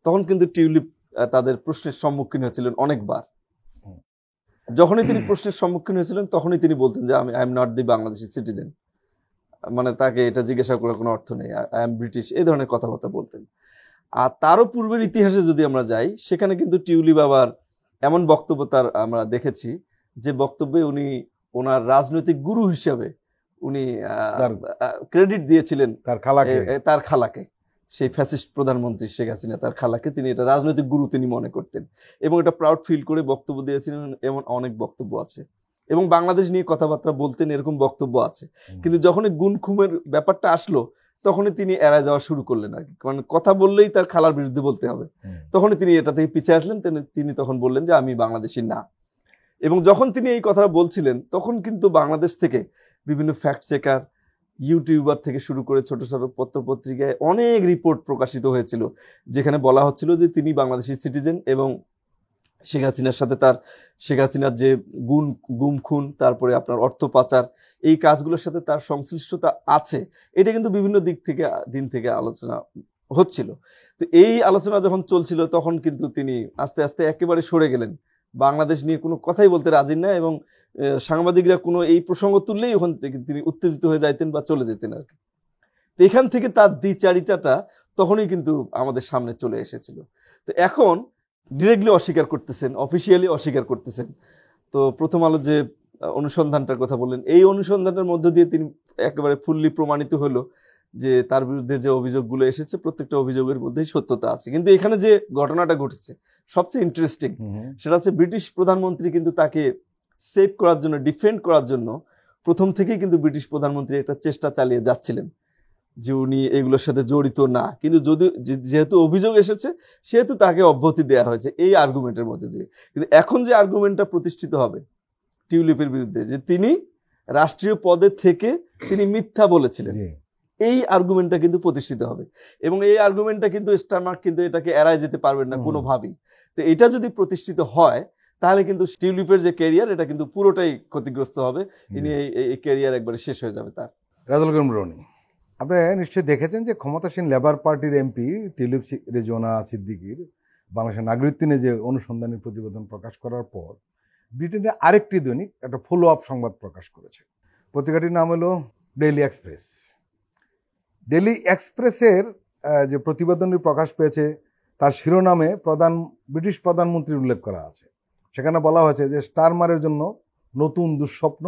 তখন কিন্তু টিউলিপ তাদের প্রশ্নের সম্মুখীন হয়েছিলেন অনেকবার। যখনই তিনি প্রশ্নের সম্মুখীন হয়েছিলেন তখনই তিনি বলতেন যে I am not the Bangladeshi citizen, মানে তাকে এটা জিজ্ঞাসা করার কোনো অর্থ নেই, আই এম ব্রিটিশ, এই ধরনের কথাবার্তা বলতেন। আর তারও পূর্বের ইতিহাসে যদি আমরা যাই, সেখানে কিন্তু টিউলিপ আবার এমন বক্তব্য তার আমরা দেখেছি, যে বক্তব্যে উনি ওনার রাজনৈতিক গুরু হিসাবে উনি ক্রেডিট দিয়েছিলেন তার খালাকে, সেই ফ্যাসিস্ট প্রধানমন্ত্রী শেখ হাসিনা, তার খালাকে তিনি এটা রাজনৈতিক গুরু তিনি মনে করতেন, এবং এটা প্রাউড ফিল করে বক্তব্য দিয়েছিলেন। এমন অনেক বক্তব্য আছে, এবং বাংলাদেশ নিয়ে কথাবার্তা বলতেন, এরকম বক্তব্য আছে। কিন্তু যখনই গুম খুমের ব্যাপারটা আসলো, তখনই তিনি এড়ায় যাওয়া শুরু করলেন আর কি, কারণ কথা বললেই তার খালার বিরুদ্ধে বলতে হবে। তখনই তিনি এটা থেকে পিছিয়ে আসলেন, তিনি তখন বললেন যে আমি বাংলাদেশি না। এবং যখন তিনি এই কথা বলছিলেন, তখন কিন্তু বাংলাদেশ থেকে বিভিন্ন ফ্যাক্ট চেকার, ইউটিউবার থেকে শুরু করে ছোট ছোট পত্রপত্রিকায় অনেক রিপোর্ট প্রকাশিত হয়েছিল, যেখানে বলা হচ্ছিল যে তিনি বাংলাদেশি সিটিজেন এবং শেখ হাসিনার সাথে তার শেখ হাসিনার যে গুম খুন, তারপরে আপনার অর্থ পাচার, এই কাজগুলোর সাথে তার সংশ্লিষ্টতা আছে, এটা কিন্তু বিভিন্ন দিন থেকে আলোচনা হচ্ছিল। তো এই আলোচনা যখন চলছিল তখন কিন্তু তিনি আস্তে আস্তে একেবারে সরে গেলেন, বাংলাদেশ নিয়ে কোনো কথাই বলতে রাজি না, এবং সাংবাদিকরা কোনো এই প্রসঙ্গ তুললেই ওখান থেকে তিনি উত্তেজিত হয়ে যাইতেন বা চলে যেতেন আর কি। তো এখান থেকে তার দ্বিচারিতাটা তখনই কিন্তু আমাদের সামনে চলে এসেছিল। তো এখন ডিরেক্টলি অস্বীকার করতেছেন, অফিসিয়ালি অস্বীকার করতেছেন। তো প্রথম আলো যে অনুসন্ধানটার কথা বললেন, এই অনুসন্ধানের মধ্য দিয়ে তিনি একেবারে ফুললি প্রমাণিত হলো যে তার বিরুদ্ধে যে অভিযোগগুলো এসেছে প্রত্যেকটা অভিযোগের মধ্যেই সত্যতা আছে। কিন্তু এখানে যে ঘটনাটা ঘটেছে সবচেয়ে ইন্টারেস্টিং, সেটা হচ্ছে ব্রিটিশ প্রধানমন্ত্রী কিন্তু তাকে সেভ করার জন্য, ডিফেন্ড করার জন্য প্রথম থেকেই কিন্তু ব্রিটিশ প্রধানমন্ত্রী একটা চেষ্টা চালিয়ে যাচ্ছিলেন যে উনি এগুলোর সাথে জড়িত না, কিন্তু যদি যেহেতু অভিযোগ এসেছে সেহেতু তাকে অব্যাহতি দেওয়া হয়েছে এই আর্গুমেন্টের মধ্যে দিয়ে। কিন্তু এখন যে আর্গুমেন্টটা প্রতিষ্ঠিত হবে টিউলিপের বিরুদ্ধে, যে তিনি রাষ্ট্রীয় পদে থেকে তিনি মিথ্যা বলেছিলেন, এই আর্গুমেন্টটা কিন্তু প্রতিষ্ঠিত হবে, এবং এই আর্গুমেন্টটা কিন্তু স্টারমার্ক কিন্তু এটাকে এড়ায় যেতে পারবেন না কোনোভাবেই। তো এটা যদি প্রতিষ্ঠিত হয় তাহলে কিন্তু টিউলিপের যে ক্যারিয়ার এটা কিন্তু পুরোটাই ক্ষতিগ্রস্ত হবে, তিনি এই ক্যারিয়ার একবারে শেষ হয়ে যাবে তার। রাজুল করিম রনি, আপনি নিশ্চয়ই দেখেছেন যে ক্ষমতাসীন লেবার পার্টির এমপি টিউলিপ রেজওয়ানা সিদ্দিকীর বাংলাদেশের নাগরিকত্ব নিয়ে যে অনুসন্ধানী প্রতিবেদন প্রকাশ করার পর ব্রিটেনের আরেকটি দৈনিক একটা ফলো আপ সংবাদ প্রকাশ করেছে। পত্রিকাটির নাম হলো ডেইলি এক্সপ্রেস। ডেইলি এক্সপ্রেসের যে প্রতিবেদনটি প্রকাশ পেয়েছে তার শিরোনামে ব্রিটিশ প্রধানমন্ত্রীর উল্লেখ করা আছে। সেখানে বলা হয়েছে যে স্টারমারের জন্য নতুন দুঃস্বপ্ন,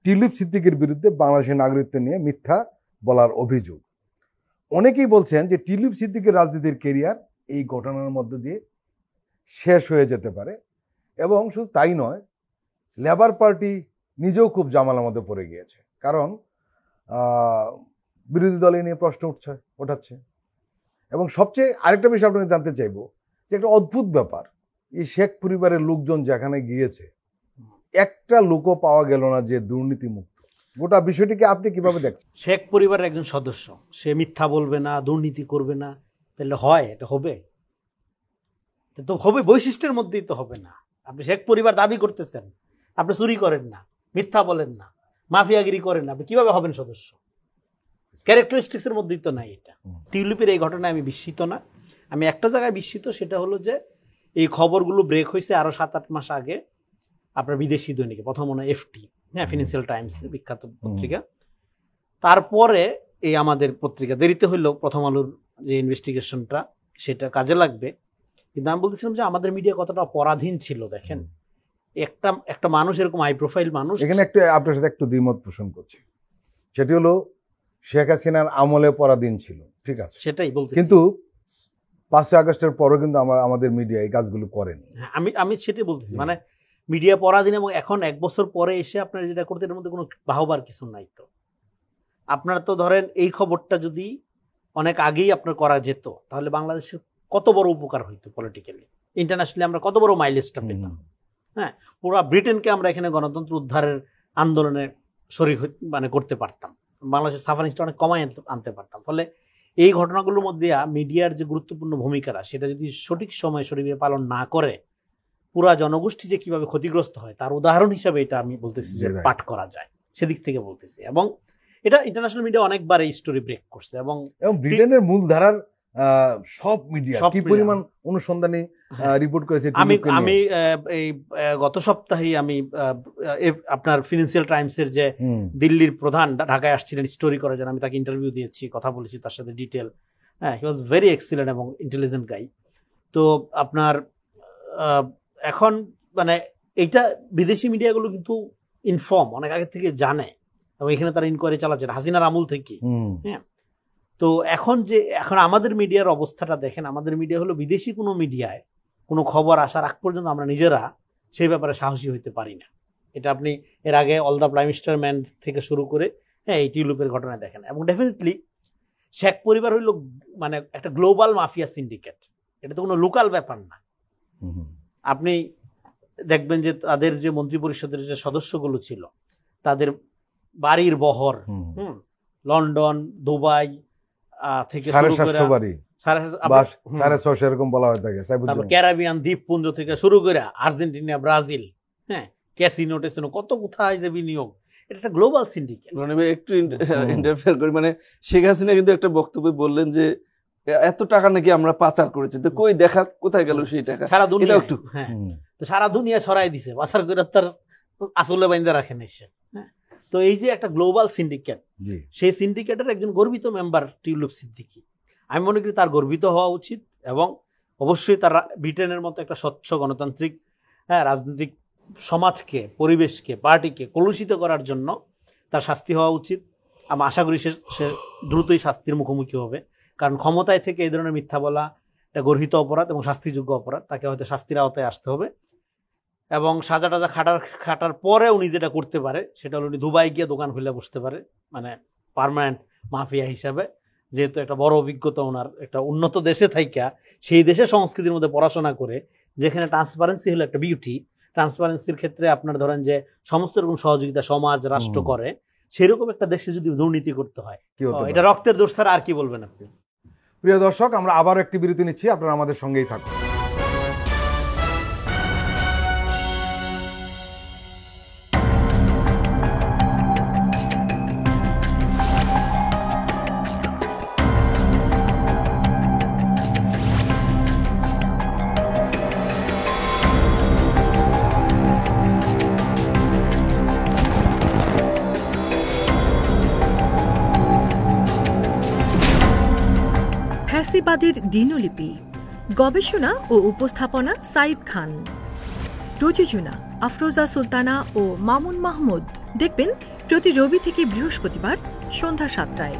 টিউলিপ সিদ্দিকীর বিরুদ্ধে বাংলাদেশের নাগরিকত্ব নিয়ে মিথ্যা বলার অভিযোগ। অনেকেই বলছেন যে টিউলিপ সিদ্দিকীর রাজনীতির কেরিয়ার এই ঘটনার মধ্য দিয়ে শেষ হয়ে যেতে পারে, এবং শুধু তাই নয়, লেবার পার্টি নিজেও খুব জামালার মধ্যে পড়ে গিয়েছে, কারণ বিরোধী দল নিয়ে প্রশ্ন ওঠাচ্ছে। এবং সবচেয়ে আরেকটা বিষয় আপনাকে জানতে চাইব যে একটা অদ্ভুত ব্যাপার, এই শেখ পরিবারের লোকজন যেখানে গিয়েছে একটা লোকও পাওয়া গেল না যে দুর্নীতিমুক্ত। গোটা বিষয়টিকে আপনি কিভাবে দেখছেন? শেখ পরিবারের একজন সদস্য, সে মিথ্যা বলবে না, দুর্নীতি করবে না, তাহলে হয় এটা হবে? তো হবে, বৈশিষ্ট্যের মধ্যেই তো হবে না। আপনি শেখ পরিবার দাবি করতেছেন, আপনি চুরি করেন না, মিথ্যা বলেন না, মাফিয়াগিরি করেন না, আপনি কিভাবে হবেন সদস্য? ক্যারেক্টারিস্টিক্সের মধ্যেই তো নাই এটা। টিউলিপের এই ঘটনায় আমি বিস্মিত না, আমি একটা জায়গায় বিস্মিত, সেটা হলো যে এই খবরগুলো ব্রেক হয়েছে আরো 7-8 মাস আগে আপনার বিদেশি দৈনিকে, প্রথম মনে এফটি, হ্যাঁ, ফিনান্সিয়াল টাইমস বিখ্যাত পত্রিকা। তারপরে এই আমাদের পত্রিকা দেরিতে হইলো প্রথম আলোর যে ইনভেস্টিগেশনটা সেটা কাজে লাগবে। কিন্তু আমি বলতেছিলাম যে আমাদের মিডিয়া কতটা পরাধীন ছিল দেখেন। একটা মানুষ, এরকম হাই প্রোফাইল মানুষ, এখানে একটু আপনার সাথে একটু দ্বিমত পোষণ করছি। সেটি হলো শেখ হাসিনার আমলে পরাধীন ছিল, ঠিক আছে, সেটাই বলতে, কিন্তু 5 আগস্টের পরও কিন্তু আমাদের মিডিয়া এই কাজগুলো করেনি। আমি সেটাই বলতেছি, মানে মিডিয়া পরাধীন, এবং এখন 1 বছর পরে এসে আপনার যেটা করতে, এর মধ্যে কোনো বাহবার কিছু নাই। তো আপনার তো ধরেন এই খবরটা যদি অনেক আগেই আপনার করা যেত তাহলে বাংলাদেশের কত বড় উপকার হইতো, পলিটিক্যালি ইন্টারন্যাশনালি আমরা কত বড় মাইলেজটা পেতাম। হ্যাঁ, পুরো ব্রিটেনকে আমরা এখানে গণতন্ত্র উদ্ধারের আন্দোলনে শরীক মানে করতে পারতাম, বাংলাদেশের সাফারিংসটা অনেক কমায় আনতে পারতাম। ফলে এই ঘটনাগুলোর মধ্যে মিডিয়ার যে গুরুত্বপূর্ণ ভূমিকাটা, সেটা যদি সঠিক সময় সঠিকভাবে পালন না করে পুরা জনগোষ্ঠী যে কিভাবে ক্ষতিগ্রস্ত হয় তার উদাহরণ হিসাবে এটা আমি বলতেছি যে পাঠ করা যায়, সেদিক থেকে বলতেছি। এবং এটা ইন্টারন্যাশনাল মিডিয়া অনেকবার এই স্টোরি ব্রেক করছে, এবং ব্রিটেনের মূলধারার সব মিডিয়া কি পরিমাণ অনুসন্ধানী রিপোর্ট করেছে। আমি এই গত সপ্তাহে আমি আপনার ফিনান্সিয়াল টাইমসের যে দিল্লির প্রধান ঢাকায় আসছিলেন স্টোরি করার জন্য, আমি তাকে ইন্টারভিউ দিয়েছি, কথা বলেছি তার সাথে ডিটেল। হ্যাঁ, হি ওয়াজ ভেরি এক্সিলেন্ট এবং ইন্টেলিজেন্ট গাই। তো আপনার এখন মানে এইটা বিদেশি মিডিয়াগুলো কিন্তু ইনফর্ম অনেক আগে থেকে জানে, এবং এখানে তারা ইনকোয়ারি চালাচ্ছে হাসিনার আমল থেকে। হ্যাঁ, তো এখন আমাদের মিডিয়ার অবস্থাটা দেখেন, আমাদের মিডিয়া হলো বিদেশি কোনো মিডিয়ায় কোনো খবর আসার আগ পর্যন্ত আমরা নিজেরা সেই ব্যাপারে সাহসী হইতে পারি না। এটা আপনি এর আগে all the prime minister man থেকে শুরু করে হ্যাঁ এই টিউলিপের ঘটনা দেখেন। এবং ডেফিনেটলি শেখ পরিবার হইল মানে একটা গ্লোবাল মাফিয়া সিন্ডিকেট, এটা তো কোনো লোকাল ব্যাপার না। আপনি দেখবেন যে তাদের যে মন্ত্রী পরিষদের যে সদস্যগুলো ছিল তাদের বাড়ির বহর লন্ডন, দুবাই, থেকে সাড়ে শুরু করে 700 বাড়ি 750 বা হুম। 650 এরকম বলা হয়ে থাকে তারপর সাইবুজ্জামান। ক্যারিবিয়ান দ্বীপপুঞ্জ থেকে শুরু করে আর্জেন্টিনা, ব্রাজিল, হ্যাঁ, ক্যাসিনো টেসিনো, কত কোথায় যে বিনিয়োগ, এটা একটা গ্লোবাল সিন্ডিকেট। রনি ভাই একটু ইন্টারফেয়ার করি, মানে শেখ হাসিনা কিন্তু একটা বক্তব্যে বললেন যে এত টাকা নাকি আমরা পাচার করেছি, তো কই দেখা, কোথায় গেল সেই টাকা? সারা দুনিয়া, একটু হ্যাঁ, হুম। তো সারা দুনিয়া ছড়াই দিছে, বাসার করে তার আসলে বাইন্দা রাখেন এসে, হ্যাঁ। তো এই যে একটা গ্লোবাল সিন্ডিকেট, জি সেই সিন্ডিকেটের একজন গর্বিত মেম্বার টিউলিপ সিদ্দিকী। আমি মনে করি তার গর্বিত হওয়া উচিত, এবং অবশ্যই তার ব্রিটেনের মতো একটা স্বচ্ছ গণতান্ত্রিক, হ্যাঁ, রাজনৈতিক সমাজকে, পরিবেশকে, পার্টিকে কলুষিত করার জন্য তার শাস্তি হওয়া উচিত। আমি আশা করি সে দ্রুতই শাস্তির মুখোমুখি হবে, কারণ ক্ষমতায় থেকে এই ধরনের মিথ্যা বলা এটা গর্হিত অপরাধ এবং শাস্তিযোগ্য অপরাধ। তাকে হয়তো শাস্তির আওতায় আসতে হবে, এবং সাজা টাজা খাটার পরে উনি যেটা করতে পারে সেটা হলো উনি দুবাই গিয়ে দোকান খুলে বসতে পারে, মানে পার্মানেন্ট মাফিয়া হিসাবে, যেহেতু একটা বড় অভিজ্ঞতা ওনার, একটা উন্নত দেশে থাইকা সেই দেশের সংস্কৃতির মধ্যে পড়াশোনা করে, যেখানে ট্রান্সপারেন্সি হলো একটা বিউটি। ট্রান্সপারেন্সির ক্ষেত্রে আপনার ধরেন যে সমস্ত রকম সহযোগিতা সমাজ রাষ্ট্র করে, সেরকম একটা দেশে যদি দুর্নীতি করতে হয়, কি হতে এটা পারে? রক্তের দোষ ছাড়া আর কি বলবেন আপনি? প্রিয় দর্শক, আমরা আবারও একটি বিরতি নিচ্ছি, আপনারা আমাদের সঙ্গেই থাকুন। ফ্যাসিবাদের দিনলিপি, গবেষণা ও উপস্থাপনা সাইদ খান, প্রযোজনা আফরোজা সুলতানা ও মামুন মাহমুদ। দেখবেন প্রতি রবি থেকে বৃহস্পতিবার সন্ধ্যা 7টায়।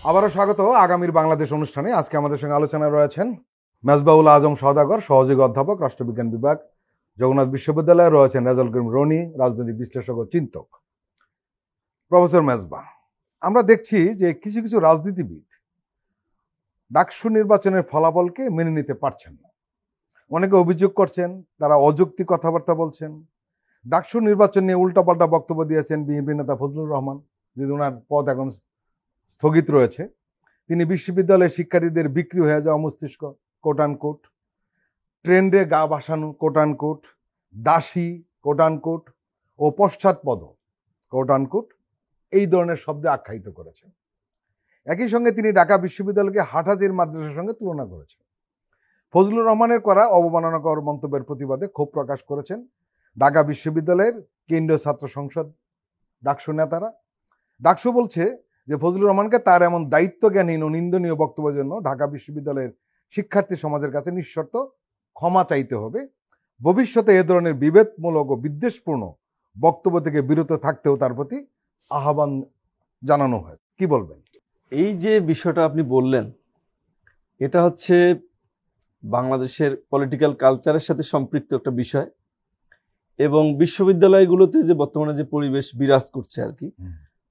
আবারও স্বাগত আগামীর বাংলাদেশ অনুষ্ঠানে। আজকে আমাদের সঙ্গে আলোচনায় রয়েছেন মেজবাউল আজম সওদাগর, সহযোগী অধ্যাপক, রাষ্ট্রবিজ্ঞান বিভাগ, জগন্নাথ বিশ্ববিদ্যালয়ে। রয়েছেন রেজাউল করিম রনি, রাজনৈতিক বিশ্লেষক ও চিন্তক। প্রফেসর মেজবা, আমরা দেখছি যে কিছু কিছু রাজনীতিবিদ ডাকসু নির্বাচনের ফলাফলকে মেনে নিতে পারছেন না। অনেকে অভিযোগ করছেন তারা অযৌক্তিক কথাবার্তা বলছেন। ডাকসু নির্বাচন নিয়ে উল্টাপাল্টা বক্তব্য দিয়েছেন বিএনপি নেতা ফজলুর রহমান, যদি ওনার পদ এখন স্থগিত রয়েছে। তিনি বিশ্ববিদ্যালয়ের শিক্ষার্থীদের বিক্রি হয়ে যাওয়া মস্তিষ্ক, কোট আন কোট, ট্রেন্ডে গা ভাসানো, কোট আন কোট, দাসী, কোট আন কোট, ও পশ্চাৎপদ, কোট আন কোট, এই ধরনের শব্দে আখ্যায়িত করেছেন। একই সঙ্গে তিনি ঢাকা বিশ্ববিদ্যালয়কে হাটহাজারী মাদ্রাসার সঙ্গে তুলনা করেছেন। ফজলুর রহমানের করা অবমাননাকর মন্তব্যের প্রতিবাদে ক্ষোভ প্রকাশ করেছেন ঢাকা বিশ্ববিদ্যালয়ের কেন্দ্রীয় ছাত্র সংসদ ডাকসু নেতারা। ডাকসু বলছে যে ফজলুর রহমানকে তার এমন দায়িত্বজ্ঞানহীন ও নিন্দনীয় বক্তব্যের জন্য ঢাকা বিশ্ববিদ্যালয়ের শিক্ষার্থী সমাজের কাছে নিঃশর্ত ক্ষমা চাইতে হবে। ভবিষ্যতে এ ধরনের বিভেদমূলক ও বিদ্বেষপূর্ণ বক্তব্য থেকে বিরত থাকতেও তার প্রতি আহ্বান জানানো হয়। কি বলবেন? এই যে বিষয়টা আপনি বললেন, এটা হচ্ছে বাংলাদেশের পলিটিক্যাল কালচারের সাথে সম্পৃক্ত একটা বিষয়, এবং বিশ্ববিদ্যালয়গুলোতে যে বর্তমানে যে পরিবেশ বিরাজ করছে আর কি,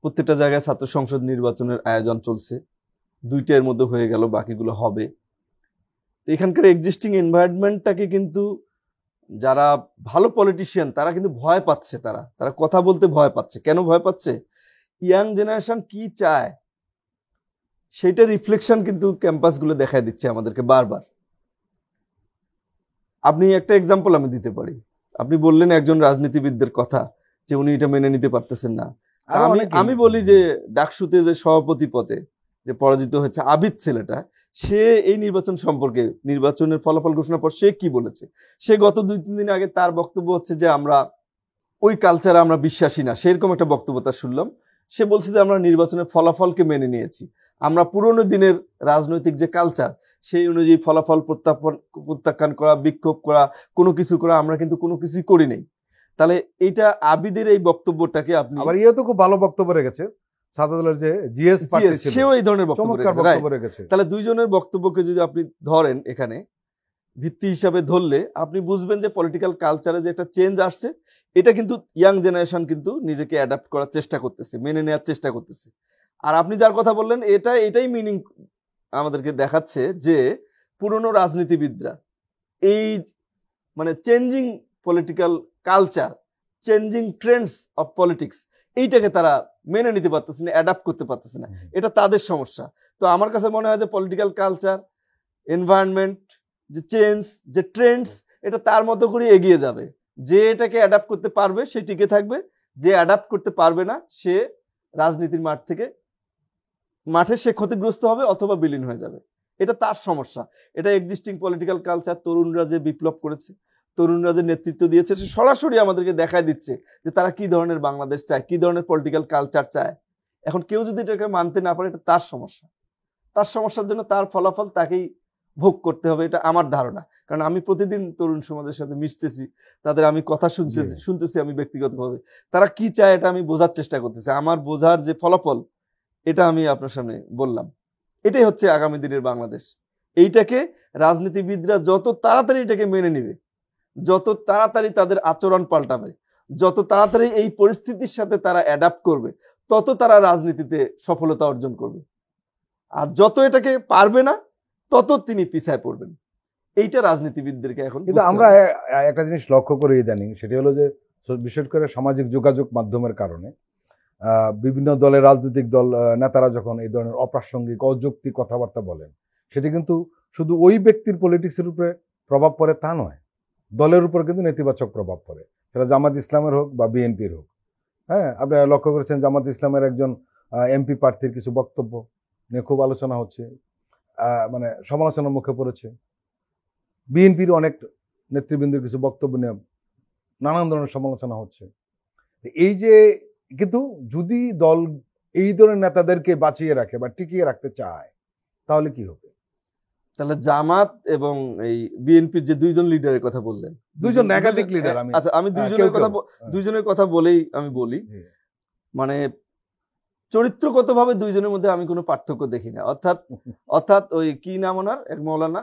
প্রত্যেকটা জায়গায় ছাত্র সংসদ নির্বাচনের আয়োজন চলছে, 2টার মধ্যে হয়ে গেল, বাকিগুলো হবে। তো এখানকার এক্সিস্টিং এনভায়রনমেন্টটাকে কিন্তু যারা ভালো পলিটিশিয়ান তারা কিন্তু ভয় পাচ্ছে, তারা কথা বলতে ভয় পাচ্ছে। কেন ভয় পাচ্ছে? ইয়াং জেনারেশন কি চায় সেটা রিফ্লেকশন কিন্তু ক্যাম্পাসগুলো দেখায় দিচ্ছে আমাদেরকে বারবার। আপনি একটা এক্সাম্পল আমি দিতে পারি। আপনি বললেন একজন রাজনীতিবিদদের কথা যে উনি এটা মেনে নিতে পারতেছেন না। আমি বলি যে ডাকসুতে যে সভাপতি পদে যে পরাজিত হয়েছে আবিদ ছেলেটা, সে এই নির্বাচন সম্পর্কে, নির্বাচনের ফলাফল ঘোষণার পর সে কি বলেছে? সে গত 2-3 দিন আগে তার বক্তব্য হচ্ছে যে আমরা ওই কালচারে আমরা বিশ্বাসী না, সেরকম একটা বক্তব্য তার শুনলাম। সে বলছে যে আমরা নির্বাচনের ফলাফলকে মেনে নিয়েছি, আমরা পুরোনো দিনের রাজনৈতিক যে কালচার সেই অনুযায়ী ফলাফল প্রত্যাখ্যান করা, বিক্ষোভ করা, কোনো কিছু করা, আমরা কিন্তু কোনো কিছুই করি নাই। তাহলে এইটা আবিদের এই বক্তব্যটাকে আপনি, আবার ইয়ে তো খুব ভালো বক্তব্য রেখেছে, ছাত্রদলের যে জিএস পার্টি ছিল, সেও এই ধরনের বক্তব্য রেখেছে। তাহলে দুইজনের বক্তব্যকে যদি আপনি ধরেন এখানে ভিত্তি হিসাবে ধরলে, আপনি বুঝবেন যে পলিটিক্যাল কালচারে যে একটা চেঞ্জ আসছে, এটা কিন্তু ইয়াং জেনারেশন কিন্তু নিজেকে অ্যাডাপ্ট করার চেষ্টা করতেছে, মেনে নেওয়ার চেষ্টা করতেছে। আর আপনি যার কথা বললেন এটাই মিনিং আমাদেরকে দেখাচ্ছে যে পুরনো রাজনীতিবিদরা এই মানে changing political culture, changing Trends of politics, এইটাকে তারা মেনে নিতে পারতেছে না, অ্যাডাপ্ট করতে পারতেছে না। এটা তাদের সমস্যা। তো আমার কাছে মনে হয় যে পলিটিক্যাল কালচার, এনভায়রনমেন্ট, যে চেঞ্জ, যে ট্রেন্ডস, এটা তার মতো করে এগিয়ে যাবে। যে এটাকে অ্যাডাপ্ট করতে পারবে সে টিকে থাকবে, যে অ্যাডাপ্ট করতে পারবে না সে রাজনীতির মাঠে সে ক্ষতিগ্রস্ত হবে অথবা বিলীন হয়ে যাবে। এটা তার সমস্যা। এটা এক্সিস্টিং পলিটিক্যাল কালচার, তরুণরা যে বিপ্লব করেছে, তরুণরা যে নেতৃত্ব দিয়েছে, সে সরাসরি আমাদেরকে দেখায় দিচ্ছে যে তারা কি ধরনের বাংলাদেশ চায়, কি ধরনের পলিটিক্যাল কালচার চায়। এখন কেউ যদি এটাকে মানতে না পারে, এটা তার সমস্যা। তার সমস্যার জন্য তার ফলাফল তাকেই ভোগ করতে হবে, এটা আমার ধারণা। কারণ আমি প্রতিদিন তরুণ সমাজের সাথে মিশতেছি, তাদের আমি কথা শুনতেছি আমি ব্যক্তিগতভাবে। তারা কি চায় এটা আমি বোঝার চেষ্টা করতেছি। আমার বোঝার যে ফলাফল, এটা আমি আপনার সামনে বললাম। এটাই হচ্ছে আগামী দিনের বাংলাদেশ। এইটাকে রাজনীতিবিদরা যত তাড়াতাড়ি এটাকে মেনে নিবে, যত তাড়াতাড়ি তাদের আচরণ পাল্টাবে, যত তাড়াতাড়ি এই পরিস্থিতির সাথে তারা অ্যাডাপ্ট করবে, তত তারা রাজনীতিতে সফলতা অর্জন করবে। আর যত এটাকে পারবে না, তত তিনি পিছায় পড়বেন। এইটা রাজনীতিবিদদেরকে এখন কিন্তু আমরা একটা জিনিস লক্ষ্য করি ইদানিং, সেটি হলো যে বিশেষ করে সামাজিক যোগাযোগ মাধ্যমের কারণে বিভিন্ন দলের রাজনৈতিক দল নেতারা যখন এই ধরনের অপ্রাসঙ্গিক অযৌক্তিক কথাবার্তা বলেন, সেটি কিন্তু শুধু ওই ব্যক্তির পলিটিক্সের উপরে প্রভাব পড়ে তা নয়, দলের উপর কিন্তু নেতিবাচক প্রভাব পড়ে, সেটা জামাত ইসলামের হোক বা বিএনপির হোক। হ্যাঁ, আপনারা লক্ষ্য করেছেন জামাত ইসলামের একজন এমপি প্রার্থীর কিছু বক্তব্য নিয়ে খুব আলোচনা হচ্ছে, মানে সমালোচনার মুখে পড়েছে। বিএনপির অনেক নেতৃবৃন্দের কিছু বক্তব্য নিয়ে নানান ধরনের সমালোচনা হচ্ছে। এই যে, কিন্তু যদি দল এই ধরনের নেতাদেরকে বাঁচিয়ে রাখে বা টিকিয়ে রাখতে চায়, তাহলে কি হবে? তাহলে জামাত এবং এই বিএনপির যে দুইজন লিডারের কথা বললেন, দুইজন একাধিক লিডার, আচ্ছা আমি দুইজনের কথা বলেই আমি বলি, মানে চরিত্রগতভাবে দুইজনের মধ্যে আমি কোনো পার্থক্য দেখি না। অর্থাৎ ওই কি নাম ওনার, এক মৌলানা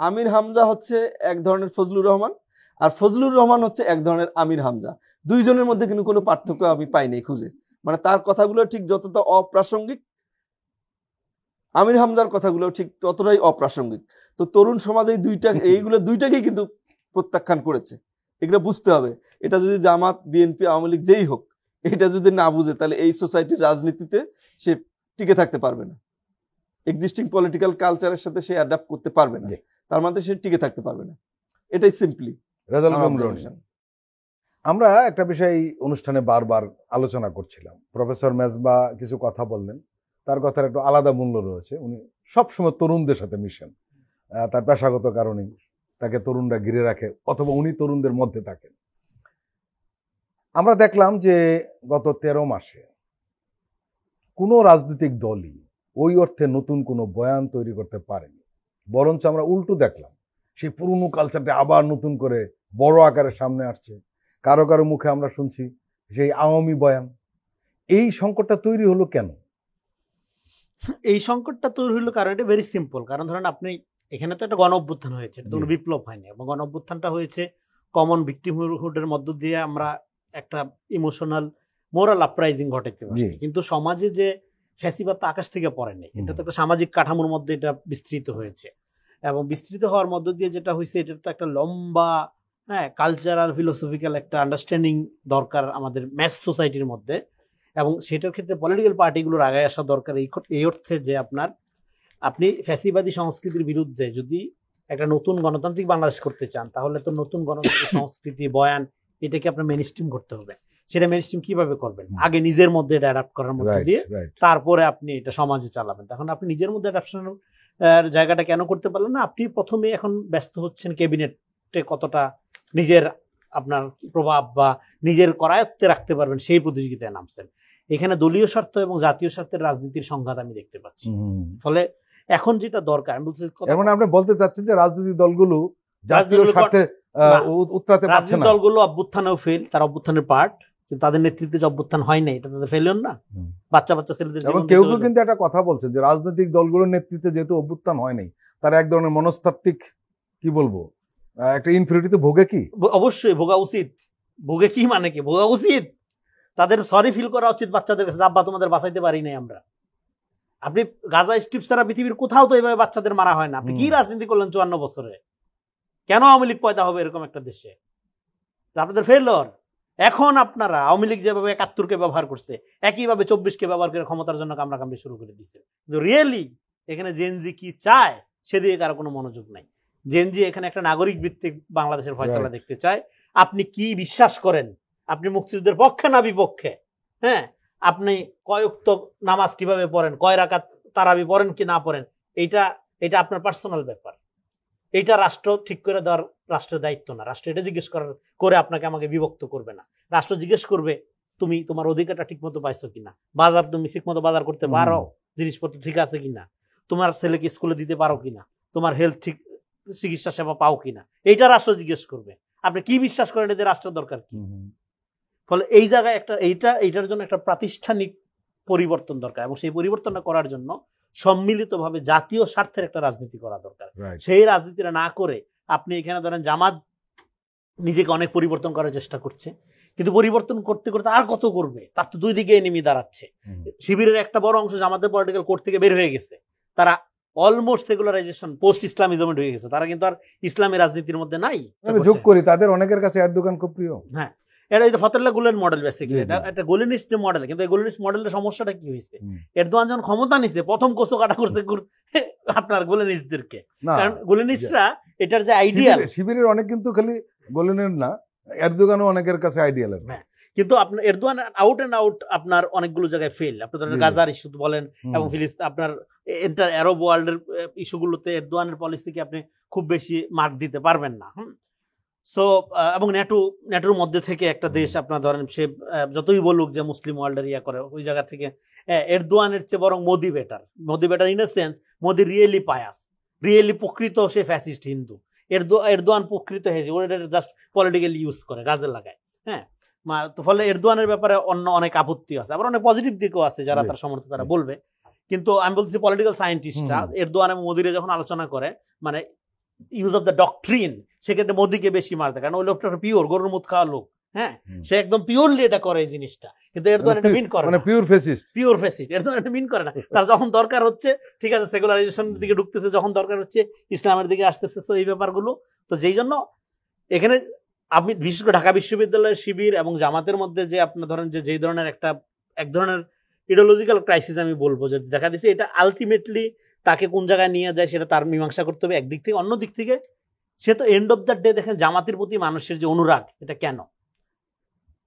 আমির হামজা হচ্ছে এক ধরনের ফজলুর রহমান, আর ফজলুর রহমান হচ্ছে এক ধরনের আমির হামজা। দুইজনের মধ্যে কিন্তু কোনো পার্থক্য আমি পাইনি খুঁজে। মানে তার কথাগুলো ঠিক যতটা অপ্রাসঙ্গিক, আমির হামজার কথাগুলো ঠিক ততটাই অপ্রাসঙ্গিক। তো তরুণ সমাজ এইগুলো দুইটাকেই কিন্তু প্রত্যাখ্যান করেছে। এগুলো বুঝতে হবে। এটা যদি জামাত, বিএনপি, আওয়ামী লীগ যেই হোক, এটা যদি না বুঝে, তাহলে এই সোসাইটির রাজনীতিতে সে টিকে থাকতে পারবে না। এক্সিস্টিং পলিটিক্যাল কালচারের সাথে সে অ্যাডাপ্ট করতে পারবে না, তার মানে সে টিকে থাকতে পারবে না। এটাই সিম্পলি রেজাল্ট। আমরা একটা বিষয় অনুষ্ঠানে বারবার আলোচনা করছিলাম, প্রফেসর মেজবা কিছু কথা বললেন, তার কথার একটু আলাদা মূল্য রয়েছে। উনি সবসময় তরুণদের সাথে মিশেন, তার পেশাগত কারণেই তাকে তরুণরা ঘিরে রাখে, অথবা উনি তরুণদের মধ্যে থাকেন। আমরা দেখলাম যে গত 13 মাসে কোনো রাজনৈতিক দলই ওই অর্থে নতুন কোনো বয়ান তৈরি করতে পারেনি, বরঞ্চ আমরা উল্টো দেখলাম সেই পুরনো কালচারটা আবার নতুন করে বড় আকারে সামনে আসছে। কারো কারো মুখে আমরা শুনছি সেই আওয়ামী বয়ান। এই সংকটটা তৈরি হলো কেন? এই সংকটটা তৈরি হলো কারণ এটা ভেরি সিম্পল। কারণ ধরেন আপনি এখানে তো একটা গণ অভ্যুত্থান হয়েছে, এটা কোনো বিপ্লব হয়নি, এবং গণ অভ্যুত্থানটা হয়েছে কমন ভিক্টিমহুডের মধ্য দিয়ে আমরা একটা ইমোশনাল মোরাল আপরাইজিং ঘটাইতে পারছি। কিন্তু সমাজে যে ফ্যাসিবাদ তো আকাশ থেকে পড়েনি, এটা তো একটা সামাজিক কাঠামোর মধ্যে এটা বিস্তৃত হয়েছে, এবং বিস্তৃত হওয়ার মধ্য দিয়ে যেটা হয়েছে, এটা তো একটা লম্বা কালচারাল ফিলোসফিক্যাল একটা আন্ডারস্ট্যান্ডিং দরকার আমাদের ম্যাস সোসাইটির মধ্যে, এবং সেটার ক্ষেত্রে পলিটিক্যাল পার্টিগুলোর আগে আসা দরকার এই অর্থে যে আপনি ফ্যাসিবাদী সংস্কৃতির বিরুদ্ধে যদি একটা নতুন গণতান্ত্রিক বাংলাদেশ করতে চান, তাহলে তো নতুন গণতান্ত্রিক সংস্কৃতি, বয়ান, এটাকে আপনার মেইনস্ট্রিম করতে হবে। সেটা মেইনস্ট্রিম কিভাবে করবেন? আগে নিজের মধ্যে এটা অ্যাডাপ্ট করার মধ্যে দিয়ে তারপরে আপনি এটা সমাজে চালাবেন। তখন আপনি নিজের মধ্যে অ্যাডাপশনের জায়গাটা কেন করতে পারলেন না? আপনি প্রথমে এখন ব্যস্ত হচ্ছেন ক্যাবিনেটে কতটা নিজের আপনার প্রভাব বা নিজের করায়ত্তে রাখতে পারবেন সেই প্রতিযোগিতায় নামছেন। এখানে দলীয় স্বার্থ এবং জাতীয় স্বার্থের রাজনীতির সংঘাত আমি দেখতে পাচ্ছি। ফলে এখন যেটা দরকার, আমি বলছি, মানে আপনি বলতে চাচ্ছেন যে রাজনৈতিক দলগুলো জাতীয় স্বার্থে উতরাতে পারছে না। দলগুলো অভ্যুত্থানেও ফেল, তারা অভ্যুত্থানের পার্ট, কিন্তু তাদের নেতৃত্বে যে অভ্যুত্থান হয় না, এটা তাদের ফেলিওর না। বাচ্চা ছেলেদের এবং কেউ কেউ কিন্তু একটা কথা বলছে যে রাজনৈতিক দলগুলোর নেতৃত্বে যেহেতু অভ্যুত্থান হয় নাই, তারা এক ধরনের মনস্তাত্ত্বিক কি বলবো একটা ইনফিউরিটিতে ভোগে। কি অবশ্যই ভোগা উচিত। ভোগে কি মানে কি ভোগা উচিত? তাদের সরি ফিল করা উচিত বাচ্চাদের কাছে, আব্বা তোমাদের বাঁচাইতে পারি নাই আমরা। আপনি গাজা স্ট্রিপ ছাড়া পৃথিবীর কোথাও তো এইভাবে বাচ্চাদের মারা হয় না। আপনি কি রাজনীতি করলেন 54 বছরে? কেন আওয়ামী লীগ পয়দা হবে এরকম একটা দেশে? আপনাদের ফেলর এখন আপনারা আওয়ামী লীগ যেভাবে ৭১-কে ব্যবহার করছে, একইভাবে ২৪-কে ব্যবহার করে ক্ষমতার জন্য কামড়াকামড়ি শুরু করে দিচ্ছে। কিন্তু রিয়েলি এখানে জেনজি কি চায় সেদিকে কারো কোনো মনোযোগ নাই। জেনজি এখানে একটা নাগরিক ভিত্তিক বাংলাদেশের ফয়সালা দেখতে চায়। আপনি কি বিশ্বাস করেন, আপনি মুক্তিযুদ্ধের পক্ষে না বিপক্ষে, হ্যাঁ, আপনি কয়েকত নামাজ কিভাবে পড়েন, কয় রাকাত তারাবি পড়েন কি না পড়েন, এটা আপনার পার্সোনাল ব্যাপার। এটা রাষ্ট্র ঠিক করে দেওয়ার রাষ্ট্রের দায়িত্ব না। রাষ্ট্র এটা জিজ্ঞেস করে আপনাকে আমাকে বিভক্ত করবে না। রাষ্ট্র জিজ্ঞেস করবে তুমি তোমার অধিকারটা ঠিক মতো পাইছো কিনা, বাজার তুমি ঠিক মতো বাজার করতে পারো, জিনিসপত্র ঠিক আছে কিনা, তোমার ছেলেকে স্কুলে দিতে পারো কিনা, তোমার হেলথ ঠিক চিকিৎসা সেবা পাও কিনা, এইটা রাষ্ট্র জিজ্ঞেস করবে। আপনি কি বিশ্বাস করেন এতে রাষ্ট্রের দরকার কি? ফলে এই জায়গায় এইটার জন্য একটা প্রাতিষ্ঠানিক পরিবর্তন দরকার, এবং সেই পরিবর্তনটা করার জন্য সম্মিলিতভাবে জাতীয় স্বার্থের একটা রাজনীতি করা দরকার। সেই রাজনীতিটা না করে আপনি এখানে ধরেন জামাত নিজেকে অনেক পরিবর্তন করার চেষ্টা করছে, কিন্তু পরিবর্তন করতে করতে আর কত করবে, তার তো দুই দিকে এনিমি দাঁড়াচ্ছে। শিবিরের একটা বড় অংশ জামাতের পলিটিক্যাল কোর্ট থেকে বের হয়ে গেছে, তারা অলমোস্ট সেকুলারাইজেশন পোস্ট ইসলামিজমে ঢুকে গেছে, তারা কিন্তু আর ইসলামী রাজনীতির মধ্যে নাই। যোগ করি তাদের অনেকের কাছে এরদোগান খুব প্রিয়। হ্যাঁ, এটা এই ফতুল্লাহ গুলেন মডেল বেসিক্যালি, এটা একটা গোলেনিস্ট যে মডেল। কিন্তু এই গোলেনিস্ট মডেলের সমস্যাটা কি হয়েছে, এরদোয়ান যখন ক্ষমতা নিচ্ছে প্রথম কোসো কাটা করছে আপনার গোলেনিস্টদেরকে, কারণ গোলেনিস্টরা এটার যে আইডিয়াল, শিবিরের অনেক কিন্তু খালি গোলেনের না, এরদোগানও অনেকের কাছে আইডিয়াল। হ্যাঁ, কিন্তু আপনার এরদোয়ান আউট এন্ড আউট আপনার অনেকগুলো জায়গায় ফেল। আপনি ধরেন গাজার ইস্যু বলেন এবং ফিলিস্তিন, আপনার এন্টার আরব ওয়ার্ল্ডের ইস্যুগুলোতে এরদোয়ানের পলিসিকে আপনি খুব বেশি মার্ক দিতে পারবেন না। সো এবং ন্যাটোর মধ্যে থেকে একটা দেশ আপনার ধরেন সে যতই বলুক যে মুসলিম ওয়ার্ল্ডের ইয়া করে, ওই জায়গা থেকে এরদোয়ানের চেয়ে বরং Modi better in a sense. Modi really pious, really প্রকৃত সে ফ্যাসিস্ট হিন্দু। এরদোয়ান প্রকৃত হেসে ওটা জাস্ট পলিটিক্যালি ইউজ করে, কাজে লাগায়। হ্যাঁ, তো ফলে এরদোয়ানের ব্যাপারে অন্য অনেক আপত্তি আছে, আবার অনেক পজিটিভ দিকও আছে যারা তার সমর্থন তারা বলবে। কিন্তু আমি বলছি পলিটিক্যাল সায়েন্টিস্টরা এরদোয়ান এবং মোদিরে যখন আলোচনা করে, মানে ইউজ অফ দ্য ডক্ট্রিন, সেক্ষেত্রে মোদিকে বেশি মার দেয়, কারণ ওই লোকটা পিওর গরুর মুখ খাওয়া লোক। হ্যাঁ, সে একদম পিওরলি এটা করে এই জিনিসটা, কিন্তু এরদোয়ান এটা মিন করে না, পিওর ফেসিস্ট এরদোয়ান এটা মিন করে না। তার যখন দরকার হচ্ছে, ঠিক আছে, সেকুলারাইজেশনের দিকে ঢুকতেছে, যখন দরকার হচ্ছে ইসলামের দিকে আসতেছে। তো এই ব্যাপারগুলো, তো যেই জন্য এখানে আপনি বিশেষ করে ঢাকা বিশ্ববিদ্যালয়ের শিবির এবং জামাতের মধ্যে যে আপনার ধরেন যে যেই ধরনের এক ধরনের ইডিওলজিক্যাল ক্রাইসিস আমি বলবো যে দেখা দিচ্ছে, এটা আলটিমেটলি তাকে কোন জায়গায় নিয়ে যায় সেটা তার মীমাংসা করতে হবে একদিক থেকে। অন্য দিক থেকে সে তো এন্ড অফ দ্য ডে দেখেন জামাতের প্রতি মানুষের যে অনুরাগ, এটা কেন?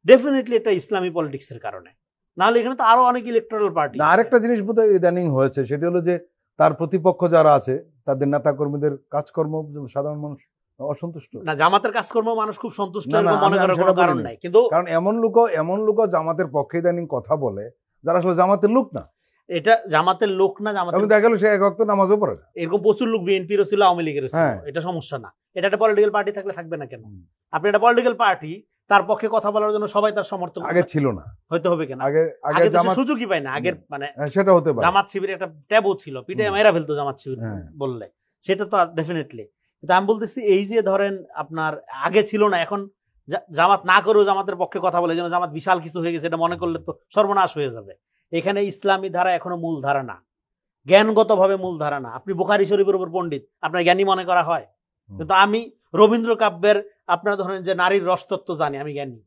ডেফিনেটলি এটা ইসলামী পলিটিক্সের কারণে, নাহলে এখানে তো আরো অনেক ইলেকট্রাল পার্টি। আরেকটা জিনিস বোধহয় ইদানিং হয়েছে, সেটা হলো যে তার প্রতিপক্ষ যারা আছে তাদের নেতা কর্মীদের কাজকর্ম সাধারণ মানুষ অসন্তুষ্ট না। জামাতের কাজকর্ম মানুষ খুব সন্তুষ্ট মনে করার কোনো কারণ নাই, কিন্তু কারণ এমন লোক জামাতের পক্ষে ইদানিং কথা বলে যারা আসলে জামাতের লোক না। এটা জামাতের লোক না, জামাতের দেখা গেল সে এক ওয়াক্ত নামাজও পড়ে না। এরকম প্রচুর লোক বিএনপিরও ছিল, আওয়ামী লীগেরও ছিল, এটা সমস্যা না। এটা একটা পলিটিক্যাল পার্টি থাকলে থাকবে না কেন? আপনি একটা পলিটিক্যাল পার্টি, তার পক্ষে কথা বলার জন্য সবাই তার সমর্থন আগে ছিল না, হয়তো হবে কেন, আগে সুযোগই পায় না। আগের মানে সেটা হতে পারে, জামাত শিবির একটা ট্যাবু ছিল, পিঠে মেয়েরা ফেলতো জামাত শিবির বললে, সেটা তো ডেফিনেটলি। কিন্তু আমি বলতেছি এই যে ধরেন আপনার আগে ছিল না, এখন জামাত না করেও জামাতের পক্ষে কথা বলে, যেন জামাত বিশাল কিছু হয়ে গেছে, এটা মনে করলে তো সর্বনাশ হয়ে যাবে। এখানে ইসলামী ধারা এখনো মূল ধারা না, জ্ঞানগতভাবে মূল ধারা না। আপনি বুখারী শরীফের উপর পণ্ডিত, আপনার জ্ঞানী মনে করা হয়, কিন্তু আমি রবীন্দ্র কাব্যের আপনার ধরেন যে নারীর রসতত্ত্ব জানি, আমি জ্ঞানী।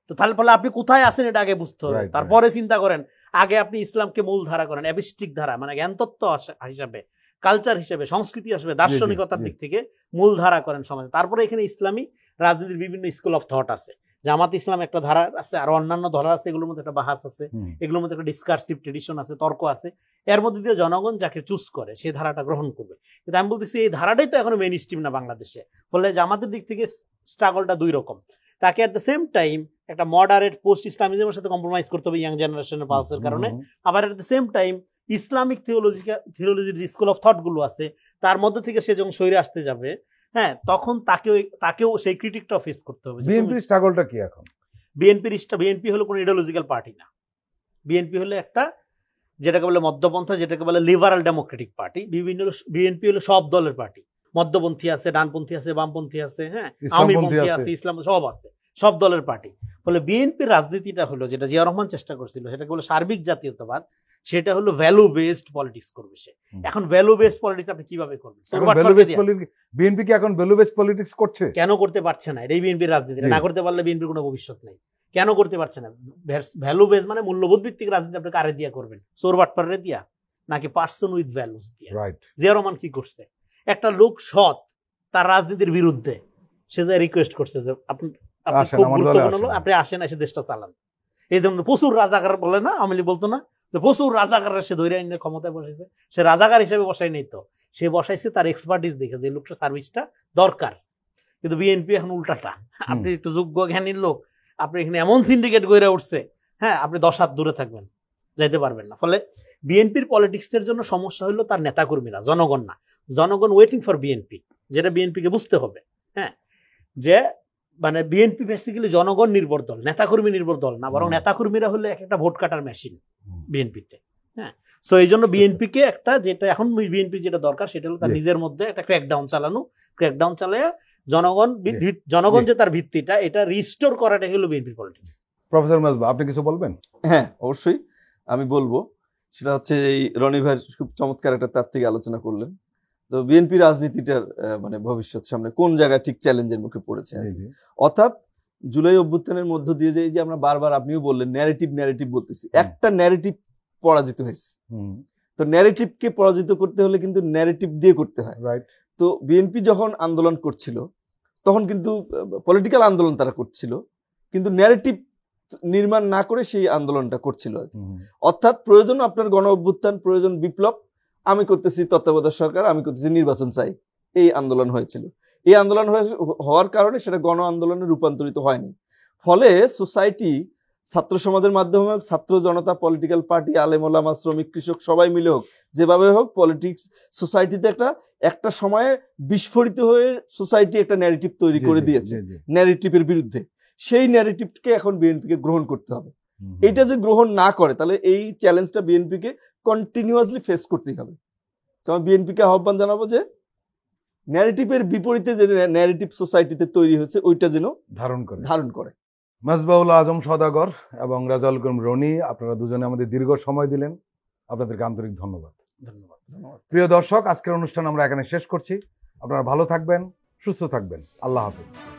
তো তাহলে ফলে আপনি কোথায় আছেন এটা আগে বুঝতে হবে, তারপরে চিন্তা করেন। আগে আপনি ইসলামকে মূল ধারা করেন, অ্যাবিস্টিক ধারা, মানে জ্ঞানতত্ত্ব হিসাবে, কালচার হিসেবে, সংস্কৃতি হিসেবে, দার্শনিকতার দিক থেকে মূল ধারা করেন সমাজে। তারপরে এখানে ইসলামী রাজনীতির বিভিন্ন স্কুল অফ থট আছে। জামাত ইসলাম একটা ধারা আছে, আর অন্যান্য ধারা আছে, এগুলোর মধ্যে একটা বাহাস আছে, এগুলোর মধ্যে একটা ডিসকার্সিভ ট্রেডিশন আছে, তর্ক আছে। এর মধ্যে দিয়ে জনগণ যাকে চুজ করে সেই ধারাটা গ্রহণ করবে। কিন্তু আমি বলতেছি এই ধারাটাই তো এখনো মেইন স্ট্রিম না বাংলাদেশে। ফলে জামাতের দিক থেকে স্ট্রাগলটা দুই রকম। তাকে অ্যাট দ্য সেম টাইম একটা মডারেট পোস্ট ইসলামিজমের সাথে কম্প্রোমাইজ করতে হবে ইয়াং জেনারেশনের পালসের কারণে, আবার at the same time Islamic থিওলজির যে স্কুল অফ থট গুলো আছে তার মধ্যে থেকে সে যখন সরে আসতে যাবে, হ্যাঁ, তখন তাকেও সেই ক্রিটিকটা ফেস করতে হবে। বিএনপির স্ট্রাগলটা কি এখন? বিএনপি হলো কোনো ইডিওলজিক্যাল পার্টি না। বিএনপি হলো একটা যেটাকে বলে মধ্যপন্থা, যেটাকে বলে লিবারাল ডেমোক্রেটিক পার্টি। বিএনপি হলো সব দলের পার্টি, মধ্যপন্থী আছে, ডানপন্থী আছে, বামপন্থী আছে, হ্যাঁ, আওয়ামীপন্থী আছে, ইসলাম সব আছে, সব দলের পার্টি। ফলে বিএনপির রাজনীতিটা হলো যেটা জিয়া রহমান চেষ্টা করছিল, সেটাকে বলে সার্বিক জাতীয়তাবাদ। সেটা হলো ভ্যালু বেসড পলিটিক্স করবে সে। এখন ভ্যালু বেসড পলিটিক্স আপনি কিভাবে করবেন? বিএনপি কি এখন ভ্যালু বেসড পলিটিক্স করছে? কেন করতে পারছে না? এটাই বিএনপির রাজনীতি। না করতে পারলে বিএনপির কোনো ভবিষ্যৎ নেই। কেন করতে পারছে না? ভ্যালু বেস মানে মূল্যবোধ ভিত্তিক রাজনীতি আপনি কারে দিয়া করবেন? চোর বাটপারে দিয়া নাকি পার্সন উইথ ভ্যালুস দিয়া? রাইট। জিয়া রহমান কি করছে? একটা লোক সৎ, তার রাজনীতির বিরুদ্ধে সে যে রিকোয়েস্ট করছে যে আপনি আসেন, খুব আমার দলে গুরুত্বপূর্ণ আসেন। লোক, আপনি আসেন, এসে দেশটা চালান। এই ধরনের প্রচুর রাজাকার বলে না, আওয়ামী লীগ বলতো না যে প্রচুর রাজাকার সে ধৈর্য আইনের ক্ষমতায় বসেছে। সে রাজাকার হিসেবে বসাই নেই তো, সে বসাইছে তার এক্সপার্টিস দেখে যে লোকটা সার্ভিসটা দরকার। কিন্তু বিএনপি এখন উল্টাটা, আপনি একটু যোগ্য জ্ঞানীর লোক, আপনি এখানে এমন সিন্ডিকেট গড়ে উঠছে, হ্যাঁ, আপনি 10 হাত দূরে থাকবেন, যাইতে পারবেন না। ফলে বিএনপির পলিটিক্সের জন্য সমস্যা হলো তার নেতাকর্মীরা, জনগণ না। জনগণ ওয়েটিং ফর বিএনপি, যেটা বিএনপিকে বুঝতে হবে, হ্যাঁ, যে মানে বিএনপি বেসিক্যালি জনগণ নির্ভর দল, নেতাকর্মী নির্ভর দল না, বরং নেতাকর্মীরা হলো একটা ভোট কাটার মেশিন বিএনপিতে। হ্যাঁ, সো এই জন্য বিএনপিকে একটা, যেটা এখন বিএনপি যেটা দরকার সেটা হলো তার নিজের মধ্যে একটা ক্র্যাকডাউন চালানো। ক্র্যাকডাউন চালায় জনগণ যে তার ভিত্তিটা, এটা রিস্টোর করাটা হলো বিএনপির পলিটিক্স। প্রফেসর মেজবা, আপনি কিছু বলবেন? হ্যাঁ, অবশ্যই আমি বলবো। সেটা হচ্ছে এই রনি ভাই খুব চমৎকার একটা তার থেকে আলোচনা করলেন। তো বিএনপি রাজনীতিটার মানে ভবিষ্যৎ সামনে কোন জায়গায় ঠিক চ্যালেঞ্জের মুখে পড়েছে, অর্থাৎ জুলাই অভ্যুত্থানের মধ্য দিয়ে যে আমরা বারবার, আপনিও বললেন, ন্যারেটিভ বলতেছি, একটা ন্যারেটিভ পরাজিত হয়েছে। তো ন্যারেটিভকে পরাজিত করতে হলে কিন্তু ন্যারেটিভ দিয়ে করতে হয়। রাইট। তো বিএনপি যখন আন্দোলন করছিল তখন কিন্তু পলিটিক্যাল আন্দোলন তারা করছিল, কিন্তু ন্যারেটিভ নির্মাণ না করে সেই আন্দোলনটা করছিল। অর্থাৎ প্রয়োজন আপনার গণ অভ্যুত্থান, প্রয়োজন বিপ্লব, আমি করতেছি তত্ত্বাবধায়ক সরকার, আমি করতেছি নির্বাচন চাই, এই আন্দোলন হয়েছিল। এই আন্দোলন হওয়ার কারণে সেটা গণ আন্দোলনে রূপান্তরিত হয়নি। ফলে সোসাইটি, ছাত্র সমাজের মাধ্যমে হোক, ছাত্র জনতা, পলিটিক্যাল পার্টি, আলেম ওলামা, শ্রমিক, কৃষক সবাই মিলে হোক, যেভাবে হোক, পলিটিক্স সোসাইটিতে একটা সময়ে বিস্ফোরিত হয়ে সোসাইটি একটা ন্যারেটিভ তৈরি করে দিয়েছে ন্যারেটিভের বিরুদ্ধে। সেই ন্যারেটিভকে এখন বিএনপিকে গ্রহণ করতে হবে। এইটা যে গ্রহণ না করে তাহলে এই চ্যালেঞ্জটা বিএনপিকে কন্টিনিউয়াসলি ফেস করতেই হবে। তো আমি বিএনপিকে আহ্বান জানাবো যে ন্যারেটিভের বিপরীতে যে ন্যারেটিভ সোসাইটিতে তৈরি হয়েছে ওইটা যেন ধারণ করে। মেজবাউল আজম সওদাগর এবং রেজাউল করিম রনি, আপনারা দুজনে আমাদের দীর্ঘ সময় দিলেন, আপনাদেরকে আন্তরিক ধন্যবাদ। ধন্যবাদ। প্রিয় দর্শক, আজকের অনুষ্ঠান আমরা এখানে শেষ করছি। আপনারা ভালো থাকবেন, সুস্থ থাকবেন। আল্লাহ হাফেজ।